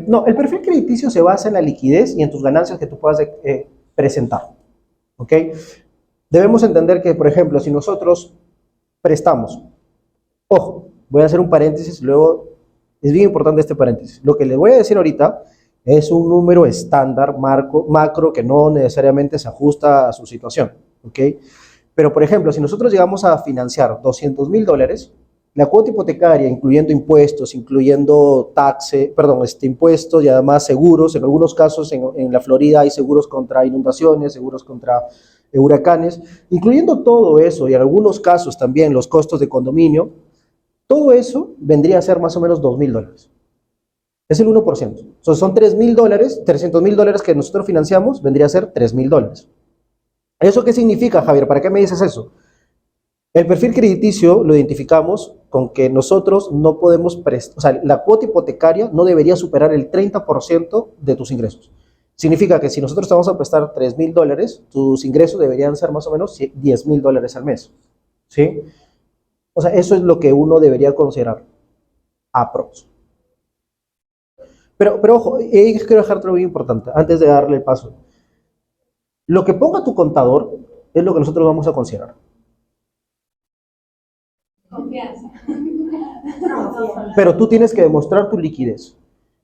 No, el perfil crediticio se basa en la liquidez y en tus ganancias que tú puedas presentar. ¿Ok? Debemos entender que, por ejemplo, si nosotros prestamos, ojo, voy a hacer un paréntesis, luego es bien importante este paréntesis. Lo que les voy a decir ahorita es un número estándar, macro, que no necesariamente se ajusta a su situación. ¿Ok? Pero, por ejemplo, si nosotros llegamos a financiar $200,000, la cuota hipotecaria, incluyendo impuestos, incluyendo impuestos y además seguros, en algunos casos en la Florida hay seguros contra inundaciones, seguros contra huracanes, incluyendo todo eso y en algunos casos también los costos de condominio, todo eso vendría a ser más o menos $2,000. Es el 1%. Entonces son $3,000, $300,000 que nosotros financiamos, vendría a ser $3,000. ¿Eso qué significa, Javier? ¿Para qué me dices eso? El perfil crediticio lo identificamos con que nosotros no podemos prestar, o sea, la cuota hipotecaria no debería superar el 30% de tus ingresos. Significa que si nosotros te vamos a prestar $3,000, tus ingresos deberían ser más o menos $10,000 al mes. ¿Sí? O sea, eso es lo que uno debería considerar. Aprox. Pero ojo, quiero dejarte algo muy importante antes de darle el paso. Lo que ponga tu contador es lo que nosotros vamos a considerar. Confianza. Pero tú tienes que demostrar tu liquidez.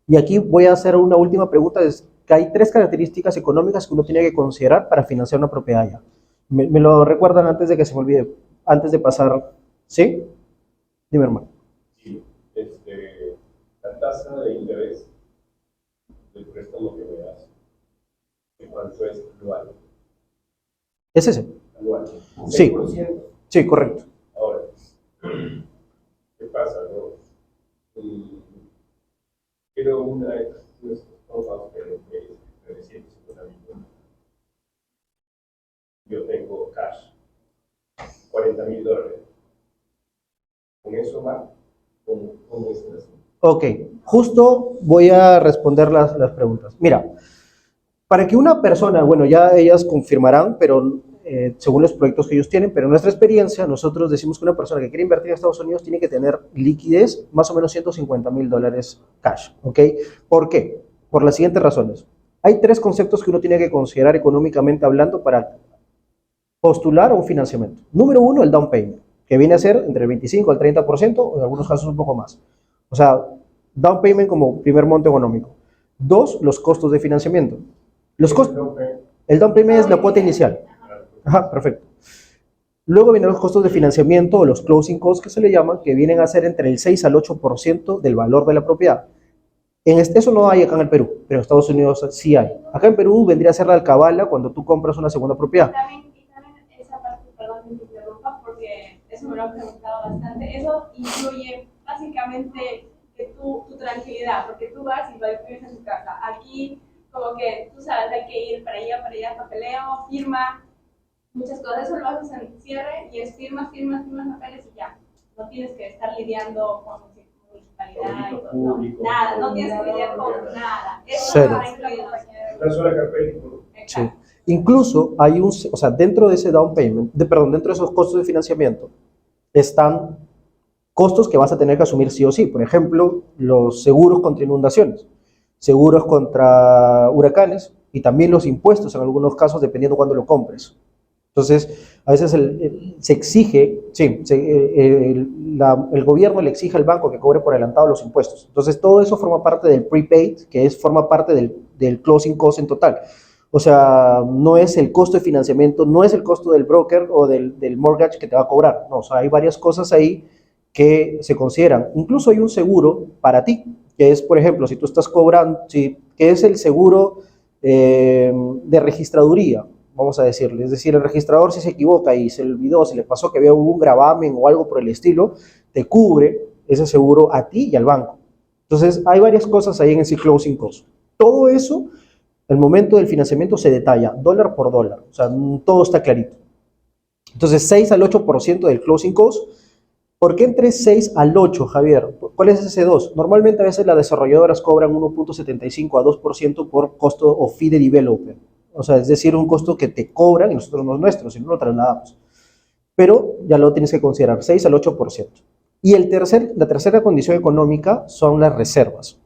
Y aquí voy a hacer una última pregunta, es que hay 3 características económicas que uno tiene que considerar para financiar una propiedad ya. Me lo recuerdan antes de que se me olvide, antes de pasar, ¿sí? Dime, hermano. Sí, la tasa de interés del préstamo que me das, ¿de cuánto es anual? ¿Es ese? Anual. Sí. 6%. Sí, correcto. Ahora, ¿qué pasa, no? Quiero una de estos pagos que es de 350,000. Yo tengo cash, $40,000. ¿Con eso va? ¿Cómo es eso? Ok, justo voy a responder las preguntas. Mira, para que una persona, bueno, ya ellas confirmarán, pero según los proyectos que ellos tienen, pero en nuestra experiencia, nosotros decimos que una persona que quiere invertir en Estados Unidos tiene que tener liquidez, más o menos $150,000 cash, ¿ok? ¿Por qué? Por las siguientes razones. Hay 3 conceptos que uno tiene que considerar económicamente hablando para postular a un financiamiento. Número 1, el down payment, que viene a ser entre el 25 al 30%, o en algunos casos un poco más. O sea, down payment como primer monto económico. 2, los costos de financiamiento. El down payment es la cuota inicial. Ajá, perfecto. Luego vienen los costos de financiamiento o los closing costs que se le llaman, que vienen a ser entre el 6 al 8% del valor de la propiedad. Eso no hay acá en el Perú, pero en Estados Unidos sí hay. Acá en Perú vendría a ser la alcabala cuando tú compras una segunda propiedad. También esa parte, perdón que te interrumpa, porque eso me lo han preguntado bastante. Eso incluye básicamente que tu tranquilidad, porque tú vas y vives en tu casa. Aquí, como que tú sabes, hay que ir para allá, papeleo, firma, muchas cosas. Eso lo haces en cierre y es firmas papeles y ya. No tienes que estar lidiando con municipalidad y todo. No, nada, no tienes que lidiar con nada. Eso Cero. está incluido. Una sola carpeta. Sí. Incluso hay o sea, dentro de ese down payment, dentro de esos costos de financiamiento, están costos que vas a tener que asumir sí o sí. Por ejemplo, los seguros contra inundaciones, seguros contra huracanes y también los impuestos en algunos casos, dependiendo cuándo lo compres. Entonces, a veces se exige, sí, el gobierno le exige al banco que cobre por adelantado los impuestos. Entonces, todo eso forma parte del prepaid, forma parte del closing cost en total. O sea, no es el costo de financiamiento, no es el costo del broker o del mortgage que te va a cobrar. No, o sea, hay varias cosas ahí que se consideran. Incluso hay un seguro para ti, que es, por ejemplo, si tú estás cobrando, que es el seguro de registraduría, vamos a decirle. Es decir, el registrador si se equivoca y se le olvidó, si le pasó que había un gravamen o algo por el estilo, te cubre ese seguro a ti y al banco. Entonces, hay varias cosas ahí en ese closing cost. Todo eso, el momento del financiamiento se detalla dólar por dólar. O sea, todo está clarito. Entonces, 6 al 8% del closing cost ¿Por qué entre 6 al 8, Javier? ¿Cuál es ese 2? Normalmente a veces las desarrolladoras cobran 1.75 a 2% por costo o fee de developer. O sea, es decir, un costo que te cobran y nosotros no es nuestro, sino lo trasladamos. Pero ya lo tienes que considerar, 6 al 8%. Y la tercera condición económica son las reservas.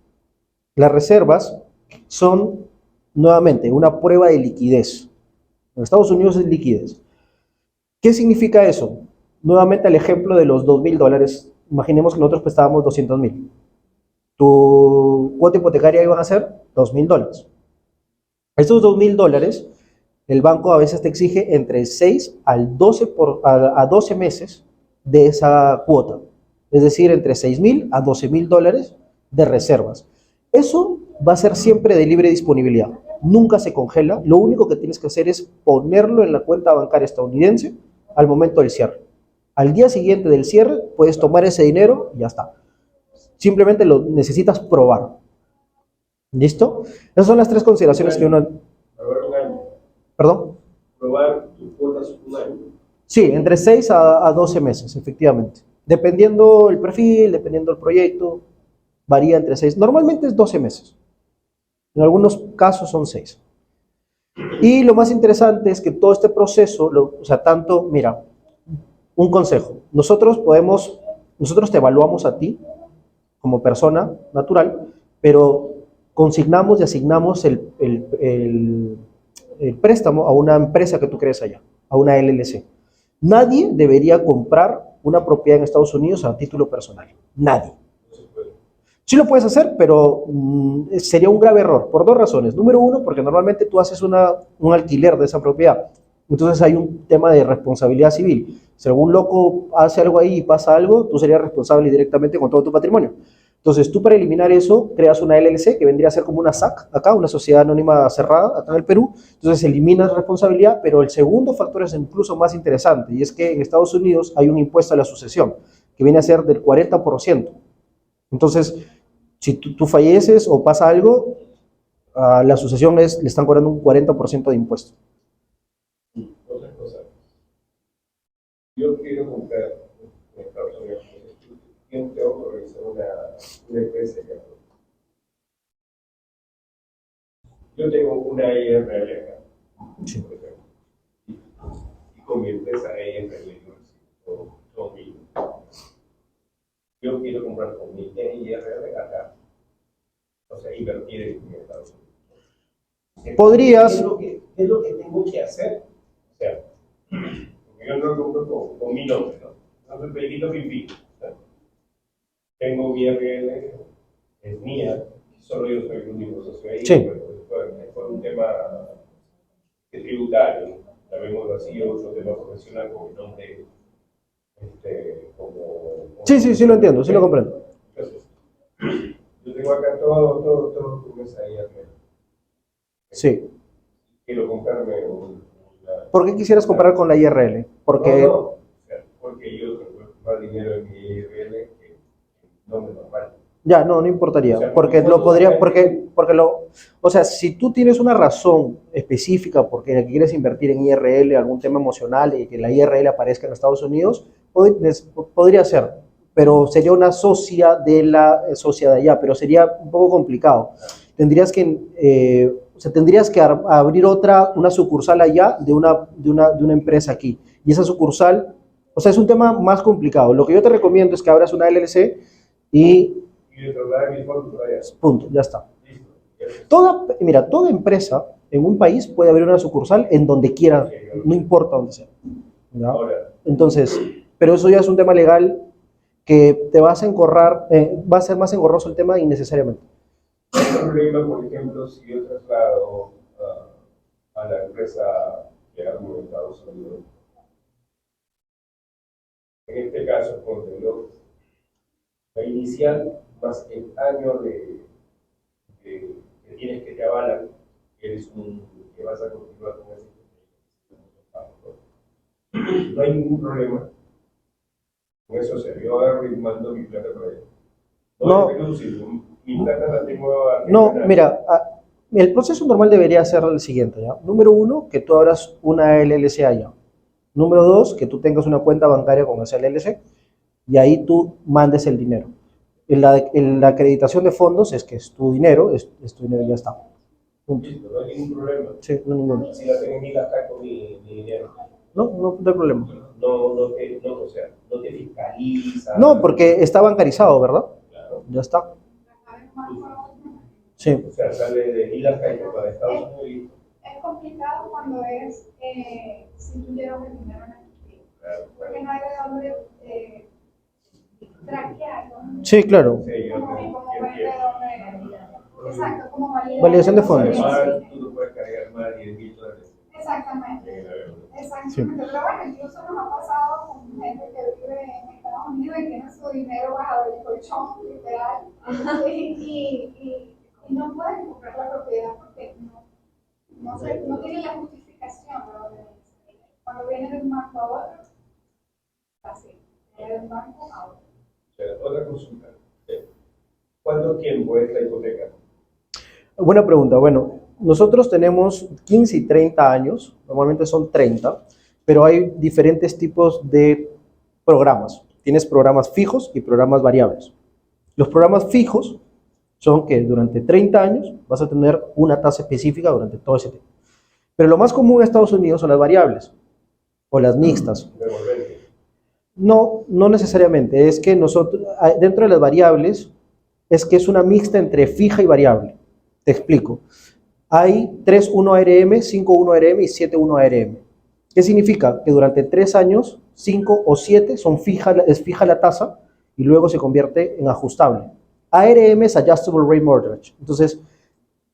Las reservas son, nuevamente, una prueba de liquidez. En Estados Unidos es liquidez. ¿Qué significa eso? Nuevamente el ejemplo de los $2,000. Imaginemos que nosotros prestábamos 200,000. Tu cuota hipotecaria iban a ser $2,000. Estos $2,000, el banco a veces te exige entre 6 al 12 meses de esa cuota. Es decir, entre $6,000 a $12,000 de reservas. Eso va a ser siempre de libre disponibilidad. Nunca se congela. Lo único que tienes que hacer es ponerlo en la cuenta bancaria estadounidense al momento del cierre. Al día siguiente del cierre puedes tomar ese dinero y ya está. Simplemente lo necesitas probar. ¿Listo? Esas son las tres consideraciones que uno... Probar un año. ¿Perdón? Probar tus cuotas un año. Sí, entre 6 a 12 meses, efectivamente. Dependiendo el perfil, dependiendo el proyecto, varía entre 6. Normalmente es 12 meses. En algunos casos son 6. Y lo más interesante es que todo este proceso, o sea, tanto, mira, un consejo. Nosotros te evaluamos a ti como persona natural, pero consignamos y asignamos el préstamo a una empresa que tú crees allá, a una LLC. Nadie debería comprar una propiedad en Estados Unidos a título personal. Nadie. Sí lo puedes hacer, pero sería un grave error, por dos razones. Número uno, porque normalmente tú haces un alquiler de esa propiedad. Entonces hay un tema de responsabilidad civil. Si algún loco hace algo ahí y pasa algo, tú serías responsable directamente con todo tu patrimonio. Entonces tú, para eliminar eso, creas una LLC que vendría a ser como una SAC, acá, una sociedad anónima cerrada, acá en el Perú. Entonces eliminas responsabilidad, pero el segundo factor es incluso más interesante, y es que en Estados Unidos hay un impuesto a la sucesión, que viene a ser del 40%. Entonces, si tú falleces o pasa algo, a la sucesión le están cobrando un 40% de impuesto. Otra cosa. Yo quiero comprar en Estados Unidos. Yo tengo que organizar una empresa acá. Yo tengo una IRL acá, Sí. por ejemplo. Y con mi empresa IRL son míos. Yo quiero comprar con mi IRL acá. O sea, invertir en Estados Unidos. Podrías. ¿Qué es lo que tengo que hacer? O sea, yo no lo compro con mi nombre, ¿no? No soy Pedrito Pimpi. Tengo mi IRL, es mía, solo yo soy el único socio ahí. Sí. Es por un tema tributario, llamémoslo así, o otro tema profesional con mi nombre. Sí, lo entiendo, sí lo comprendo. Entonces, yo tengo acá todo tu mesa IRL. Sí. Quiero comprarme ¿Por qué quisieras comprar con la IRL? Porque... No, o sea, porque yo tengo más dinero en mi IRL que en nombre normal. Ya, no importaría, O sea, porque lo podría, o sea, si tú tienes una razón específica porque quieres invertir en IRL, algún tema emocional y que la IRL aparezca en Estados Unidos, podría ser, pero sería una socia de la socia de allá, pero sería un poco complicado. Tendrías que abrir una sucursal allá de una empresa aquí, y esa sucursal, o sea, es un tema más complicado. Lo que yo te recomiendo es que abras una LLC y punto, ya está. Mira, toda empresa en un país puede abrir una sucursal en donde quiera, no importa dónde sea. ¿Ya? Entonces, pero eso ya es un tema legal que te vas a engorrar, va a ser más engorroso el tema innecesariamente. El problema, por ejemplo, si yo traslado a la empresa que hago en Estados Unidos, en este caso, ponte la inicial más el año que tienes que te avalan, que vas a continuar con ese. No hay ningún problema. Con eso yo agarro y mando mi plata para allá. No. Mi plata la tengo No, mira, el proceso normal debería ser el siguiente, ¿ya? Número uno, que tú abras una LLC allá. Número dos, que tú tengas una cuenta bancaria con esa LLC. y ahí tú mandes el dinero. En la acreditación de fondos es que es tu dinero, es tu dinero y ya está. Punto. Listo, no hay ningún problema. Sí, no hay ninguno. Si la tengo en mi acá con mi dinero. No hay problema. O sea, no te fiscaliza. No, porque está bancarizado, ¿verdad? Claro. Ya está. Sí. O sea, sale de Ilacay para Estados Unidos. Es complicado cuando es si tú llevas el dinero en efectivo, Claro, porque no hay de dónde traquear, ¿no? Sí, claro. Sí, yo Como ver de dónde. Exacto, como Validación de fondos. Además, tú no puedes cargar más de $10,000. Exactamente. Exactamente. Pero bueno, incluso nos ha pasado con gente que vive en Estados Unidos y tiene su dinero bajo el colchón, literal, y no pueden comprar la propiedad porque no tienen la justificación de dónde viene ese dinero. Cuando viene de un banco a otro, así, viene de un banco a otro. O sea, otra consulta. ¿Cuánto tiempo es la hipoteca? Buena pregunta. Bueno, nosotros tenemos 15 y 30 años, normalmente son 30, pero hay diferentes tipos de programas. Tienes programas fijos y programas variables. Los programas fijos son que durante 30 años vas a tener una tasa específica durante todo ese tiempo. Pero lo más común en Estados Unidos son las variables o las mixtas. No necesariamente. Es que nosotros, dentro de las variables, es que es una mixta entre fija y variable. Te explico. Hay 3.1 ARM, 5.1 ARM y 7.1 ARM. ¿Qué significa? Que durante 3 años, 5 o 7 es fija la tasa y luego se convierte en ajustable. ARM es Adjustable Rate Mortgage. Entonces,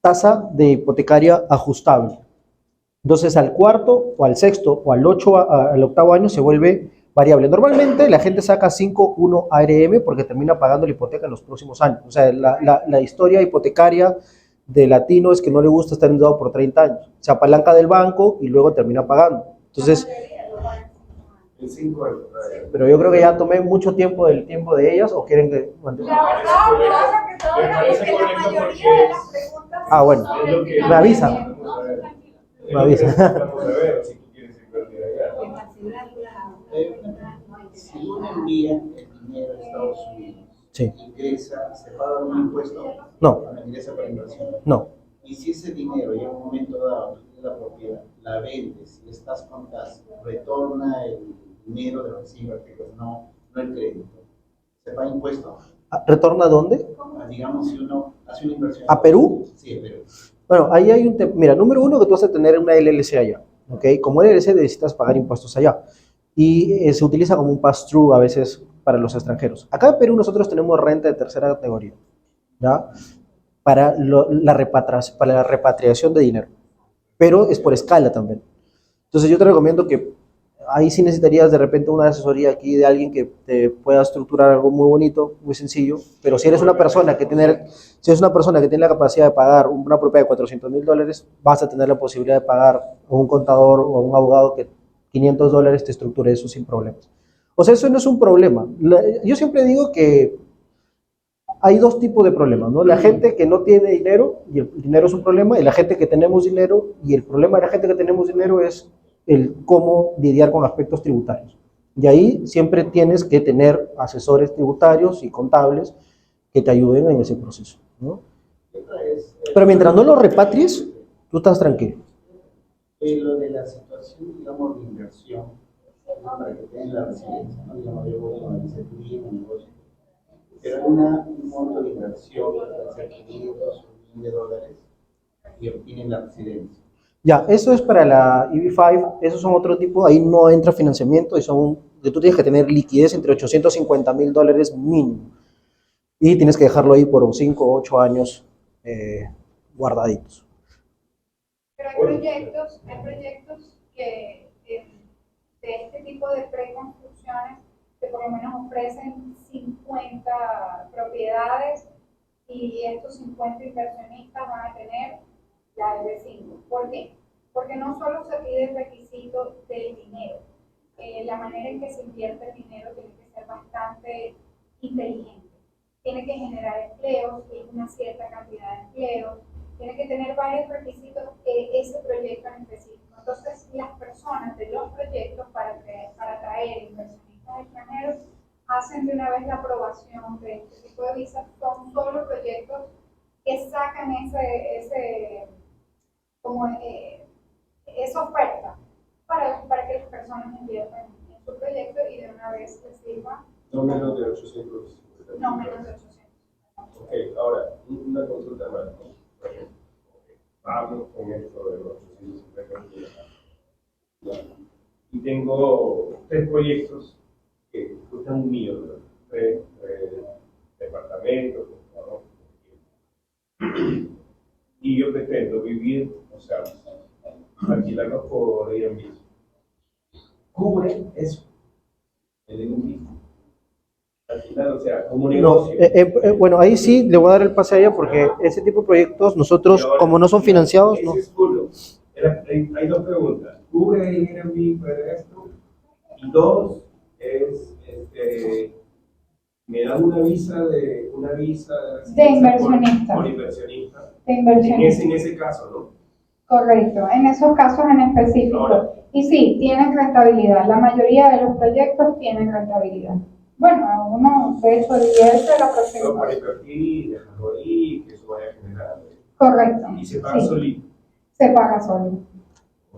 tasa de hipotecaria ajustable. Entonces, al cuarto o al sexto o al octavo año se vuelve variable. Normalmente la gente saca 5.1 ARM porque termina pagando la hipoteca en los próximos años. O sea, la historia hipotecaria de latino es que no le gusta estar endeudado por 30 años. Se apalanca del banco y luego termina pagando. Entonces, En 5 años. pero yo creo que ya tomé mucho tiempo del tiempo de ellas o quieren que... La verdad, porque la mayoría de las preguntas. Ah, bueno, me avisa. Me avisa. Vamos a ver si tú quieres invertir allá. Si uno envía el dinero a Estados Unidos, Sí. ingresa, ¿se paga un impuesto? No. Ingresa para inversión. No. Y si ese dinero en un momento dado tú tienes la propiedad, la vendes y estás con tasa, retorna el dinero de lo que se invertido, no el crédito. ¿Se paga impuesto? ¿Retorna a dónde? Digamos, si uno hace una inversión. ¿A Perú? Sí, a Perú. Bueno, ahí hay un tema. Mira, número uno, que tú vas a tener una LLC allá, ¿ok? Como LLC necesitas pagar impuestos allá. Y se utiliza como un pass-through a veces para los extranjeros. Acá en Perú nosotros tenemos renta de tercera categoría, ¿ya? Para la repatriación de dinero. Pero es por escala también. Entonces yo te recomiendo que ahí sí necesitarías de repente una asesoría aquí de alguien que te pueda estructurar algo muy bonito, muy sencillo. Pero si eres una persona que tiene la capacidad de pagar una propiedad de $400,000, vas a tener la posibilidad de pagar a un contador o a un abogado que $500 te estructure eso sin problemas. O sea, eso no es un problema. Yo siempre digo que hay dos tipos de problemas, ¿no? La gente que no tiene dinero y el dinero es un problema, y la gente que tenemos dinero y el problema de la gente que tenemos dinero es el cómo lidiar con aspectos tributarios. Y ahí siempre tienes que tener asesores tributarios y contables que te ayuden en ese proceso, ¿no? Pero mientras no lo repatries, tú estás tranquilo. Lo de la situación, digamos, de inversión, para que tengan la residencia, ¿no? Digamos, yo voy a analizar turismo, negocio, pero hay un monto de inversión, puede ser 500 o $1,000, y obtienen la residencia. Ya, eso es para la EB5, esos son otro tipo, ahí no entra financiamiento y tú tienes que tener liquidez entre $850,000 mínimo. Y tienes que dejarlo ahí por 5 o 8 años guardaditos. Pero hay proyectos que de este tipo de preconstrucciones que por lo menos ofrecen 50 propiedades y estos 50 inversionistas van a tener la EB5. ¿Por qué? Porque no solo se pide el requisito del dinero, la manera en que se invierte el dinero tiene que ser bastante inteligente. Tiene que generar empleos, una cierta cantidad de empleos, tiene que tener varios requisitos ese proyecto en específico. Entonces, las personas de los proyectos para atraer inversionistas extranjeros hacen de una vez la aprobación de este tipo de visas. Son solo proyectos que sacan esa oferta para que las personas inviertan en su proyecto y de una vez les sirva. No menos de 800. No menos de 800. Ok, ahora, una consulta más, ¿no? Por ejemplo, vamos con esto de los 850 y tengo 3 proyectos que cuestan $1 millón, ¿no? 3 departamentos, ¿no? Y yo pretendo vivir, o sea, alquilarlos por Airbnb. ¿Cubre eso? El Airbnb. Alquilar, o sea, como un negocio. Bueno, ahí sí le voy a dar el pase a ella porque ese tipo de proyectos nosotros, Ahora, como no son financiados, no. ese es uno. Hay 2 preguntas. ¿Cubre Airbnb para esto? Y 2 es, me dan una visa de inversionista. Por inversionista. De inversionista. En ese caso, ¿no? Correcto, en esos casos en específico. Ahora. Y sí, tienen rentabilidad. La mayoría de los proyectos tienen rentabilidad. Bueno, uno de hecho divierte la No próxima. para invertir, dejarlo ahí, que eso vaya a generar. Correcto. Y se paga sí. solito. Se paga solo.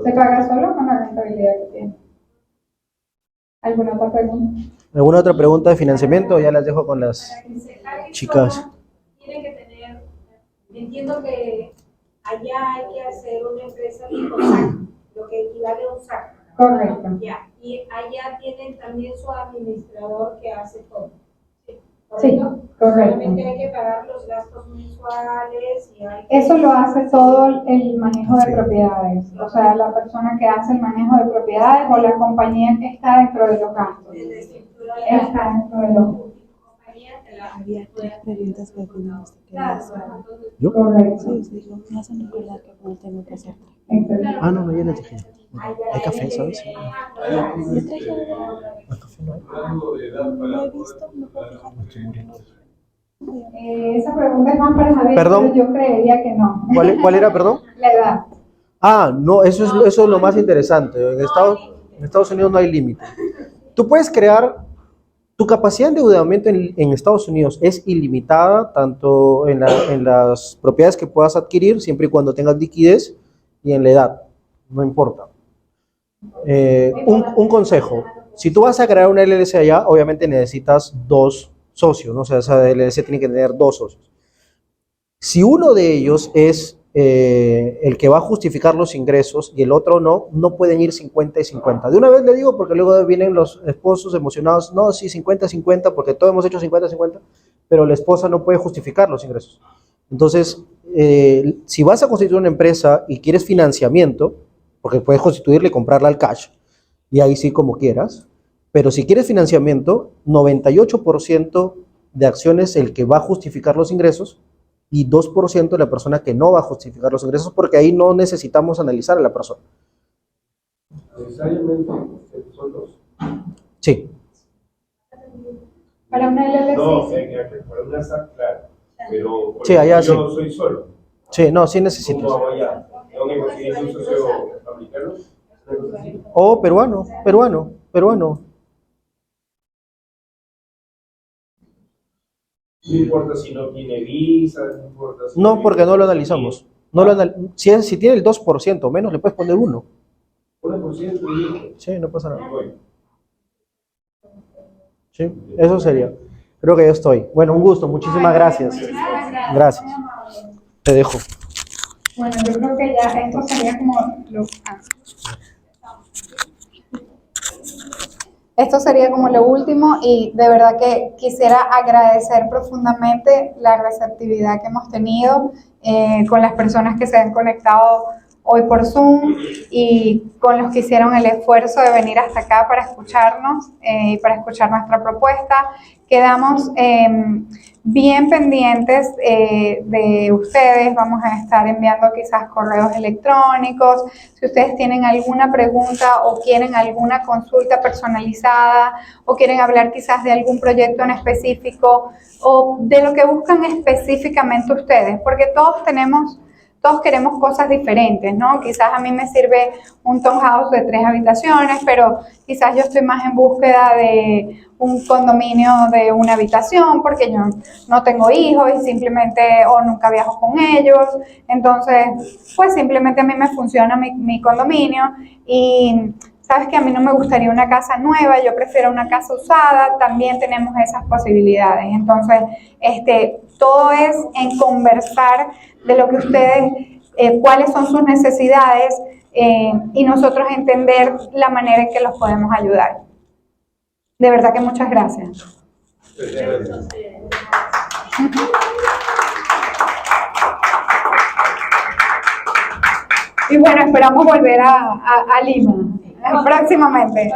Se paga solo con la rentabilidad que tiene. ¿Alguna otra pregunta? ¿Alguna otra pregunta de financiamiento? Ya las dejo con las chicas. Tiene que tener, entiendo que allá hay que hacer una empresa tipo SAC, lo que equivale a un SAC. Correcto. Ya, y allá tienen también su administrador que hace todo. Sí, correcto. Solamente hay que pagar los gastos mensuales y hay Eso lo hace todo el manejo de propiedades. O sea, la persona que hace el manejo de propiedades o la compañía que está dentro de los gastos. Está dentro de los Había 3 preguntas que al final se quedaron hacer. ¿Yo? Correcto. Sí, digo, me hacen recordar que no tengo que hacer 3. Excelente. Ah, no, ya les dije. ¿Hay café, sabes? Yo traje ¿Café no hay? Algo de edad para no he visto, no puedo fijar. Estoy muriendo. Esa pregunta es más para Javier, Perdón. pero yo creería que no. ¿Cuál era, perdón? La edad. Ah, no, eso es lo más interesante. En Estados Unidos no hay límite. Tú puedes crear, tu capacidad de endeudamiento en Estados Unidos es ilimitada, tanto en las propiedades que puedas adquirir, siempre y cuando tengas liquidez, y en la edad, no importa. Un consejo, si tú vas a crear una LLC allá, obviamente necesitas 2 socios, ¿no? O sea, esa LLC tiene que tener 2 socios. Si uno de ellos es el que va a justificar los ingresos y el otro no, no pueden ir 50 y 50. De una vez le digo, porque luego vienen los esposos emocionados, no, sí, 50-50, porque todos hemos hecho 50-50, pero la esposa no puede justificar los ingresos. Entonces, si vas a constituir una empresa y quieres financiamiento, porque puedes constituirla y comprarla al cash, y ahí sí como quieras, pero si quieres financiamiento, 98% de acciones el que va a justificar los ingresos, y 2% de la persona que no va a justificar los ingresos, porque ahí no necesitamos analizar a la persona. Necesariamente son 2. Sí. Para una LLC. No, para una SAC, claro. Pero Sí, allá yo sí. soy solo. Sí, no, sí necesitas. ¿Cómo hago allá? ¿Tengo que conseguir un socio americano? O peruano. No importa si no tiene visa, no importa si... No, porque no lo analizamos. Si tiene el 2% o menos, le puedes poner 1. 1% y... Sí, no pasa nada. Sí, eso sería. Creo que ya estoy. Bueno, un gusto, muchísimas gracias. Gracias. Te dejo. Bueno, yo creo que ya esto sería como Esto sería como lo último y de verdad que quisiera agradecer profundamente la receptividad que hemos tenido con las personas que se han conectado hoy por Zoom y con los que hicieron el esfuerzo de venir hasta acá para escucharnos y para escuchar nuestra propuesta. Quedamos bien pendientes de ustedes, vamos a estar enviando quizás correos electrónicos. Si ustedes tienen alguna pregunta o quieren alguna consulta personalizada o quieren hablar quizás de algún proyecto en específico o de lo que buscan específicamente ustedes, porque todos queremos cosas diferentes, ¿no? Quizás a mí me sirve un townhouse de 3 habitaciones, pero quizás yo estoy más en búsqueda de un condominio de una habitación porque yo no tengo hijos y simplemente o nunca viajo con ellos. Entonces, pues simplemente a mí me funciona mi condominio y sabes que a mí no me gustaría una casa nueva, yo prefiero una casa usada, también tenemos esas posibilidades. Entonces, todo es en conversar de lo que ustedes, cuáles son sus necesidades y nosotros entender la manera en que los podemos ayudar. De verdad que muchas gracias. Y bueno, esperamos volver a Lima próximamente.